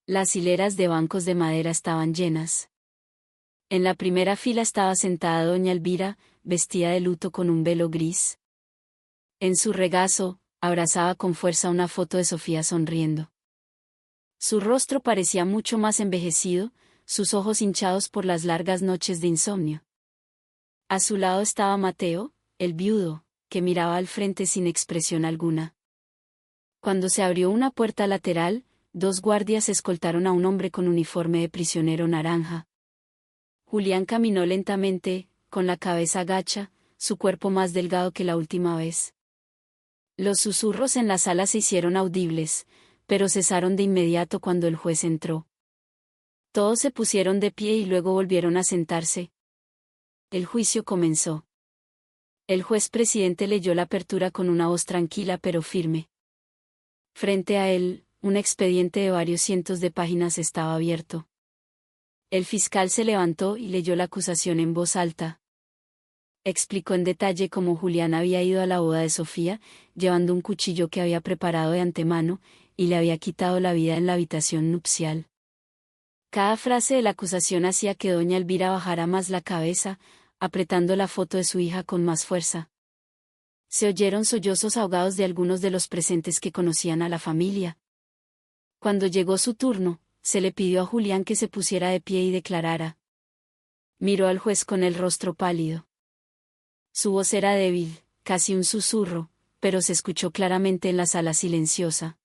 Las hileras de bancos de madera estaban llenas. En la primera fila estaba sentada doña Elvira, vestida de luto con un velo gris. En su regazo, abrazaba con fuerza una foto de Sofía sonriendo. Su rostro parecía mucho más envejecido, sus ojos hinchados por las largas noches de insomnio. A su lado estaba Mateo, el viudo, que miraba al frente sin expresión alguna. Cuando se abrió una puerta lateral, 2 guardias escoltaron a un hombre con uniforme de prisionero naranja. Julián caminó lentamente, con la cabeza gacha, su cuerpo más delgado que la última vez. Los susurros en la sala se hicieron audibles, pero cesaron de inmediato cuando el juez entró. Todos se pusieron de pie y luego volvieron a sentarse. El juicio comenzó. El juez presidente leyó la apertura con una voz tranquila pero firme. Frente a él, un expediente de varios cientos de páginas estaba abierto. El fiscal se levantó y leyó la acusación en voz alta. Explicó en detalle cómo Julián había ido a la boda de Sofía, llevando un cuchillo que había preparado de antemano, y le había quitado la vida en la habitación nupcial. Cada frase de la acusación hacía que doña Elvira bajara más la cabeza, apretando la foto de su hija con más fuerza. Se oyeron sollozos ahogados de algunos de los presentes que conocían a la familia. Cuando llegó su turno, se le pidió a Julián que se pusiera de pie y declarara. Miró al juez con el rostro pálido. Su voz era débil, casi un susurro, pero se escuchó claramente en la sala silenciosa.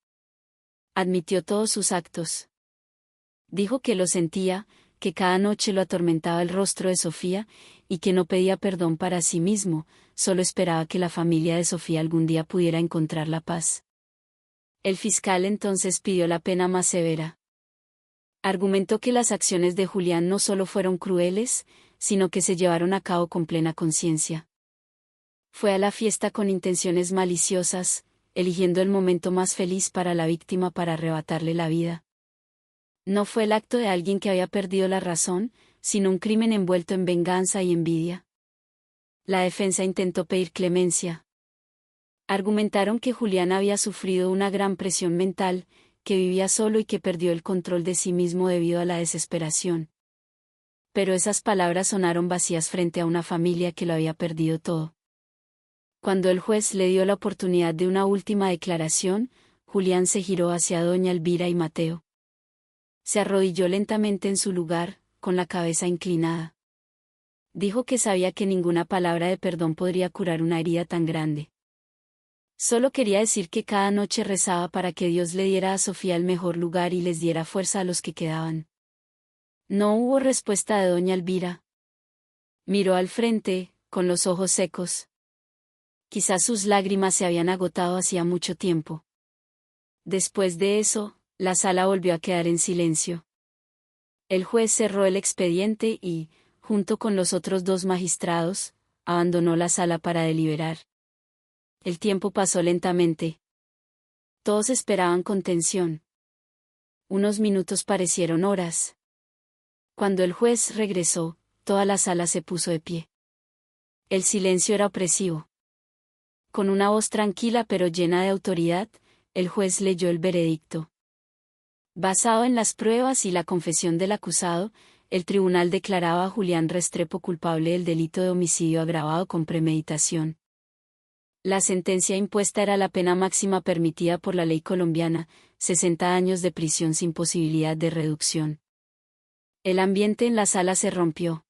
Admitió todos sus actos. Dijo que lo sentía, que cada noche lo atormentaba el rostro de Sofía, y que no pedía perdón para sí mismo, solo esperaba que la familia de Sofía algún día pudiera encontrar la paz. El fiscal entonces pidió la pena más severa. Argumentó que las acciones de Julián no solo fueron crueles, sino que se llevaron a cabo con plena conciencia. Fue a la fiesta con intenciones maliciosas, eligiendo el momento más feliz para la víctima para arrebatarle la vida. No fue el acto de alguien que había perdido la razón, sino un crimen envuelto en venganza y envidia. La defensa intentó pedir clemencia. Argumentaron que Julián había sufrido una gran presión mental, que vivía solo y que perdió el control de sí mismo debido a la desesperación. Pero esas palabras sonaron vacías frente a una familia que lo había perdido todo. Cuando el juez le dio la oportunidad de una última declaración, Julián se giró hacia doña Elvira y Mateo. Se arrodilló lentamente en su lugar, con la cabeza inclinada. Dijo que sabía que ninguna palabra de perdón podría curar una herida tan grande. Solo quería decir que cada noche rezaba para que Dios le diera a Sofía el mejor lugar y les diera fuerza a los que quedaban. No hubo respuesta de doña Elvira. Miró al frente, con los ojos secos. Quizás sus lágrimas se habían agotado hacía mucho tiempo. Después de eso, la sala volvió a quedar en silencio. El juez cerró el expediente y, junto con los otros 2 magistrados, abandonó la sala para deliberar. El tiempo pasó lentamente. Todos esperaban con tensión. Unos minutos parecieron horas. Cuando el juez regresó, toda la sala se puso de pie. El silencio era opresivo. Con una voz tranquila pero llena de autoridad, el juez leyó el veredicto. Basado en las pruebas y la confesión del acusado, el tribunal declaraba a Julián Restrepo culpable del delito de homicidio agravado con premeditación. La sentencia impuesta era la pena máxima permitida por la ley colombiana, 60 años de prisión sin posibilidad de reducción. El ambiente en la sala se rompió.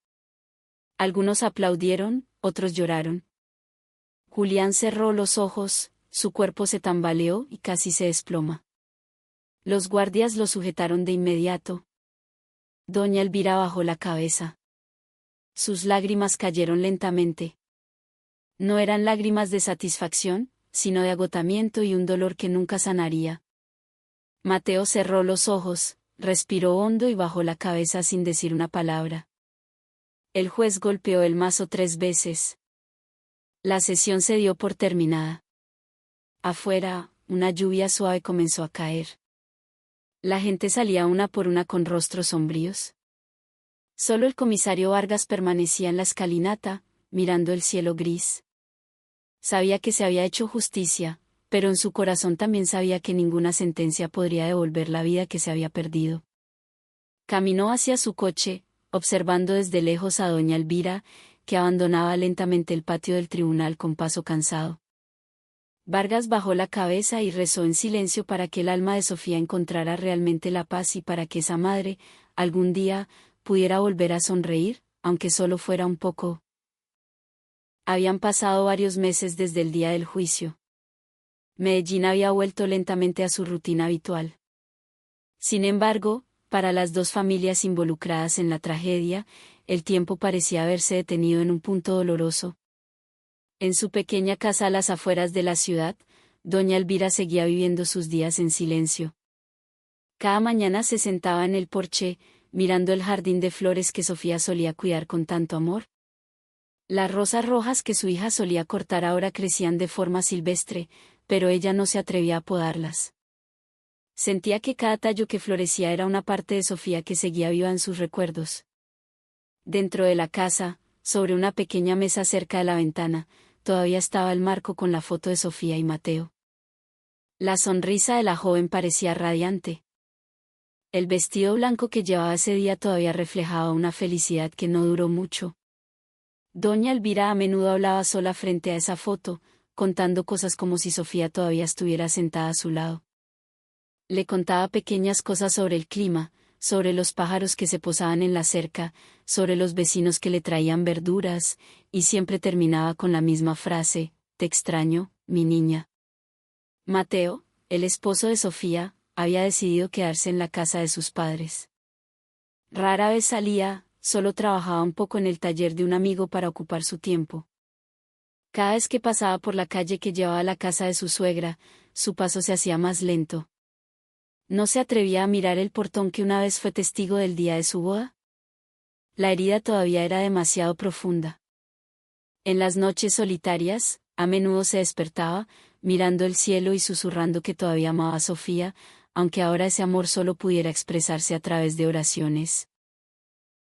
Algunos aplaudieron, otros lloraron. Julián cerró los ojos, su cuerpo se tambaleó y casi se desploma. Los guardias lo sujetaron de inmediato. Doña Elvira bajó la cabeza. Sus lágrimas cayeron lentamente. No eran lágrimas de satisfacción, sino de agotamiento y un dolor que nunca sanaría. Mateo cerró los ojos, respiró hondo y bajó la cabeza sin decir una palabra. El juez golpeó el mazo 3 veces. La sesión se dio por terminada. Afuera, una lluvia suave comenzó a caer. La gente salía una por una con rostros sombríos. Solo el comisario Vargas permanecía en la escalinata, mirando el cielo gris. Sabía que se había hecho justicia, pero en su corazón también sabía que ninguna sentencia podría devolver la vida que se había perdido. Caminó hacia su coche, observando desde lejos a doña Elvira, que abandonaba lentamente el patio del tribunal con paso cansado. Vargas bajó la cabeza y rezó en silencio para que el alma de Sofía encontrara realmente la paz y para que esa madre, algún día, pudiera volver a sonreír, aunque solo fuera un poco. Habían pasado varios meses desde el día del juicio. Medellín había vuelto lentamente a su rutina habitual. Sin embargo, para las dos familias involucradas en la tragedia, el tiempo parecía haberse detenido en un punto doloroso. En su pequeña casa a las afueras de la ciudad, doña Elvira seguía viviendo sus días en silencio. Cada mañana se sentaba en el porche, mirando el jardín de flores que Sofía solía cuidar con tanto amor. Las rosas rojas que su hija solía cortar ahora crecían de forma silvestre, pero ella no se atrevía a podarlas. Sentía que cada tallo que florecía era una parte de Sofía que seguía viva en sus recuerdos. Dentro de la casa, sobre una pequeña mesa cerca de la ventana, todavía estaba el marco con la foto de Sofía y Mateo. La sonrisa de la joven parecía radiante. El vestido blanco que llevaba ese día todavía reflejaba una felicidad que no duró mucho. Doña Elvira a menudo hablaba sola frente a esa foto, contando cosas como si Sofía todavía estuviera sentada a su lado. Le contaba pequeñas cosas sobre el clima, sobre los pájaros que se posaban en la cerca, sobre los vecinos que le traían verduras, y siempre terminaba con la misma frase: «Te extraño, mi niña». Mateo, el esposo de Sofía, había decidido quedarse en la casa de sus padres. Rara vez salía, solo trabajaba un poco en el taller de un amigo para ocupar su tiempo. Cada vez que pasaba por la calle que llevaba a la casa de su suegra, su paso se hacía más lento. No se atrevía a mirar el portón que una vez fue testigo del día de su boda. La herida todavía era demasiado profunda. En las noches solitarias, a menudo se despertaba, mirando el cielo y susurrando que todavía amaba a Sofía, aunque ahora ese amor solo pudiera expresarse a través de oraciones.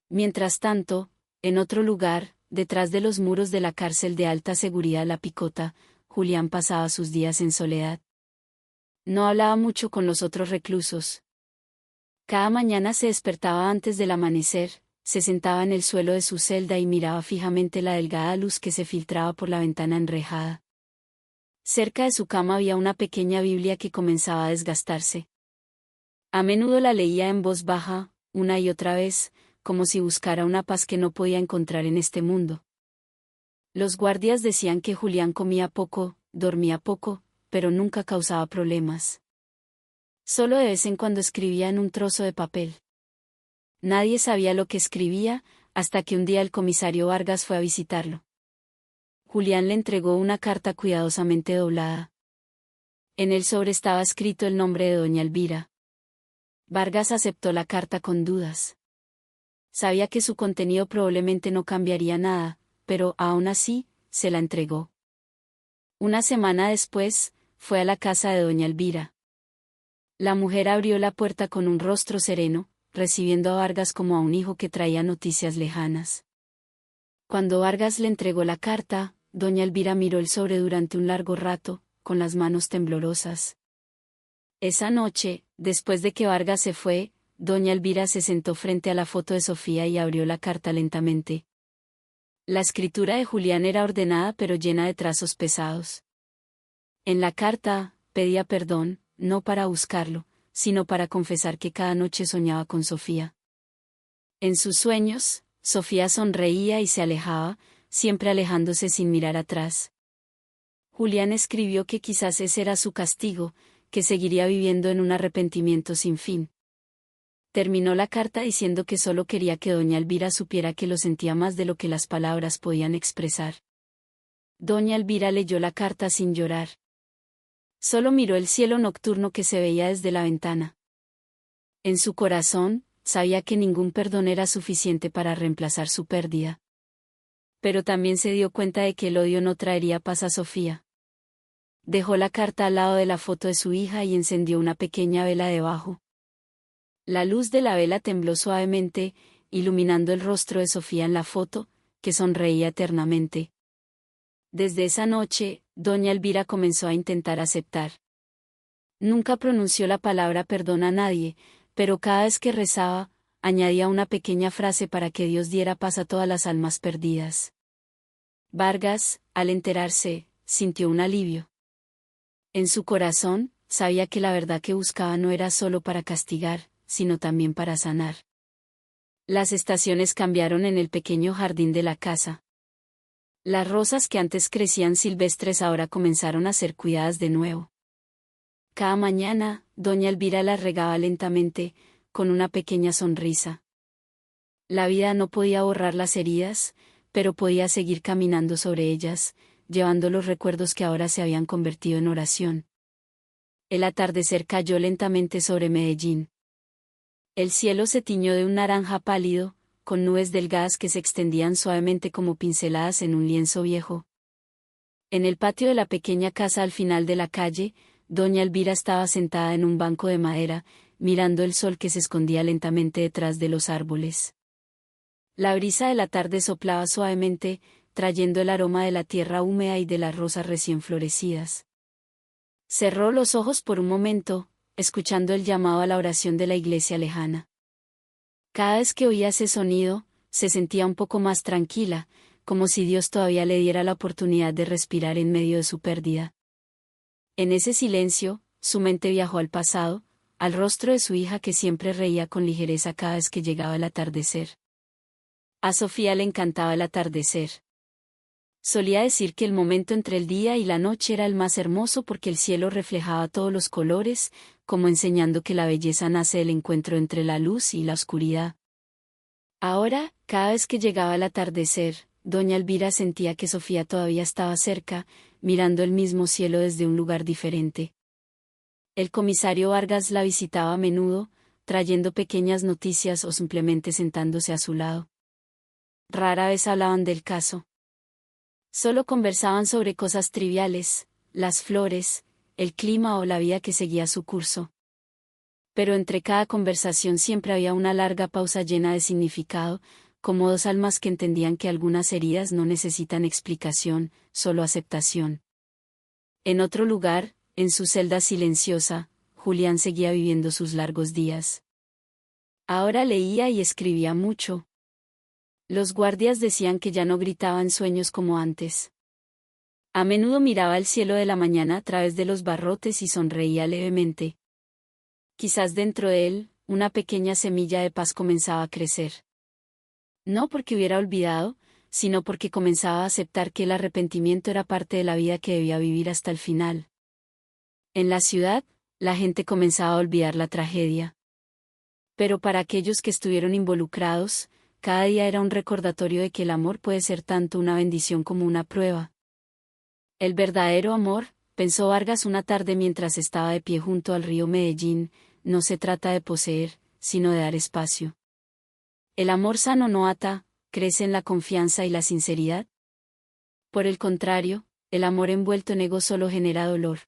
Mientras tanto, en otro lugar, detrás de los muros de la cárcel de alta seguridad La Picota, Julián pasaba sus días en soledad. No hablaba mucho con los otros reclusos. Cada mañana se despertaba antes del amanecer, se sentaba en el suelo de su celda y miraba fijamente la delgada luz que se filtraba por la ventana enrejada. Cerca de su cama había una pequeña Biblia que comenzaba a desgastarse. A menudo la leía en voz baja, una y otra vez, como si buscara una paz que no podía encontrar en este mundo. Los guardias decían que Julián comía poco, dormía poco, pero nunca causaba problemas. Solo de vez en cuando escribía en un trozo de papel. Nadie sabía lo que escribía, hasta que un día el comisario Vargas fue a visitarlo. Julián le entregó una carta cuidadosamente doblada. En el sobre estaba escrito el nombre de doña Elvira. Vargas aceptó la carta con dudas. Sabía que su contenido probablemente no cambiaría nada, pero, aún así, se la entregó. Una semana después, fue a la casa de doña Elvira. La mujer abrió la puerta con un rostro sereno, recibiendo a Vargas como a un hijo que traía noticias lejanas. Cuando Vargas le entregó la carta, doña Elvira miró el sobre durante un largo rato, con las manos temblorosas. Esa noche, después de que Vargas se fue, doña Elvira se sentó frente a la foto de Sofía y abrió la carta lentamente. La escritura de Julián era ordenada pero llena de trazos pesados. En la carta, pedía perdón, no para buscarlo, sino para confesar que cada noche soñaba con Sofía. En sus sueños, Sofía sonreía y se alejaba, siempre alejándose sin mirar atrás. Julián escribió que quizás ese era su castigo, que seguiría viviendo en un arrepentimiento sin fin. Terminó la carta diciendo que solo quería que doña Elvira supiera que lo sentía más de lo que las palabras podían expresar. Doña Elvira leyó la carta sin llorar. Solo miró el cielo nocturno que se veía desde la ventana. En su corazón, sabía que ningún perdón era suficiente para reemplazar su pérdida. Pero también se dio cuenta de que el odio no traería paz a Sofía. Dejó la carta al lado de la foto de su hija y encendió una pequeña vela debajo. La luz de la vela tembló suavemente, iluminando el rostro de Sofía en la foto, que sonreía eternamente. Desde esa noche, doña Elvira comenzó a intentar aceptar. Nunca pronunció la palabra perdón a nadie, pero cada vez que rezaba, añadía una pequeña frase para que Dios diera paz a todas las almas perdidas. Vargas, al enterarse, sintió un alivio. En su corazón, sabía que la verdad que buscaba no era solo para castigar, sino también para sanar. Las estaciones cambiaron en el pequeño jardín de la casa. Las rosas que antes crecían silvestres ahora comenzaron a ser cuidadas de nuevo. Cada mañana, doña Elvira las regaba lentamente, con una pequeña sonrisa. La vida no podía borrar las heridas, pero podía seguir caminando sobre ellas, llevando los recuerdos que ahora se habían convertido en oración. El atardecer cayó lentamente sobre Medellín. El cielo se tiñó de un naranja pálido, con nubes delgadas que se extendían suavemente como pinceladas en un lienzo viejo. En el patio de la pequeña casa al final de la calle, doña Elvira estaba sentada en un banco de madera, mirando el sol que se escondía lentamente detrás de los árboles. La brisa de la tarde soplaba suavemente, trayendo el aroma de la tierra húmeda y de las rosas recién florecidas. Cerró los ojos por un momento, escuchando el llamado a la oración de la iglesia lejana. Cada vez que oía ese sonido, se sentía un poco más tranquila, como si Dios todavía le diera la oportunidad de respirar en medio de su pérdida. En ese silencio, su mente viajó al pasado, al rostro de su hija que siempre reía con ligereza cada vez que llegaba el atardecer. A Sofía le encantaba el atardecer. Solía decir que el momento entre el día y la noche era el más hermoso porque el cielo reflejaba todos los colores, como enseñando que la belleza nace del encuentro entre la luz y la oscuridad. Ahora, cada vez que llegaba el atardecer, doña Elvira sentía que Sofía todavía estaba cerca, mirando el mismo cielo desde un lugar diferente. El comisario Vargas la visitaba a menudo, trayendo pequeñas noticias o simplemente sentándose a su lado. Rara vez hablaban del caso. Solo conversaban sobre cosas triviales, las flores, el clima o la vida que seguía su curso. Pero entre cada conversación siempre había una larga pausa llena de significado, como dos almas que entendían que algunas heridas no necesitan explicación, solo aceptación. En otro lugar, en su celda silenciosa, Julián seguía viviendo sus largos días. Ahora leía y escribía mucho. Los guardias decían que ya no gritaba en sueños como antes. A menudo miraba el cielo de la mañana a través de los barrotes y sonreía levemente. Quizás dentro de él, una pequeña semilla de paz comenzaba a crecer. No porque hubiera olvidado, sino porque comenzaba a aceptar que el arrepentimiento era parte de la vida que debía vivir hasta el final. En la ciudad, la gente comenzaba a olvidar la tragedia. Pero para aquellos que estuvieron involucrados, cada día era un recordatorio de que el amor puede ser tanto una bendición como una prueba. El verdadero amor, pensó Vargas una tarde mientras estaba de pie junto al río Medellín, no se trata de poseer, sino de dar espacio. El amor sano no ata, crece en la confianza y la sinceridad. Por el contrario, el amor envuelto en ego solo genera dolor.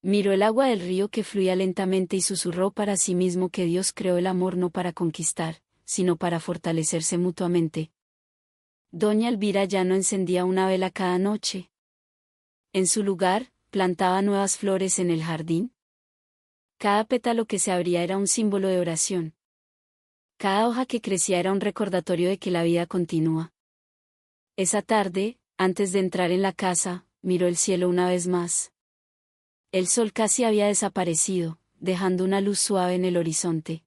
Miró el agua del río que fluía lentamente y susurró para sí mismo que Dios creó el amor no para conquistar, sino para fortalecerse mutuamente. Doña Elvira ya no encendía una vela cada noche. En su lugar, plantaba nuevas flores en el jardín. Cada pétalo que se abría era un símbolo de oración. Cada hoja que crecía era un recordatorio de que la vida continúa. Esa tarde, antes de entrar en la casa, miró el cielo una vez más. El sol casi había desaparecido, dejando una luz suave en el horizonte.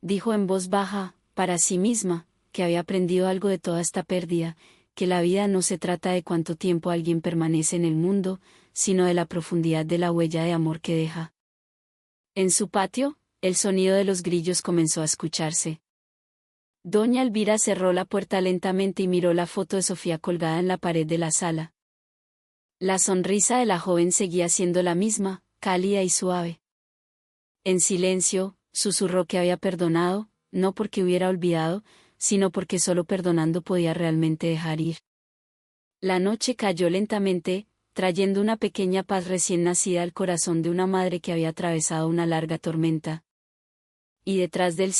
Dijo en voz baja, para sí misma, que había aprendido algo de toda esta pérdida, que la vida no se trata de cuánto tiempo alguien permanece en el mundo, sino de la profundidad de la huella de amor que deja. En su patio, el sonido de los grillos comenzó a escucharse. Doña Elvira cerró la puerta lentamente y miró la foto de Sofía colgada en la pared de la sala. La sonrisa de la joven seguía siendo la misma, cálida y suave. En silencio, Susurró que había perdonado, no porque hubiera olvidado, sino porque solo perdonando podía realmente dejar ir. La noche cayó lentamente, trayendo una pequeña paz recién nacida al corazón de una madre que había atravesado una larga tormenta. Y detrás del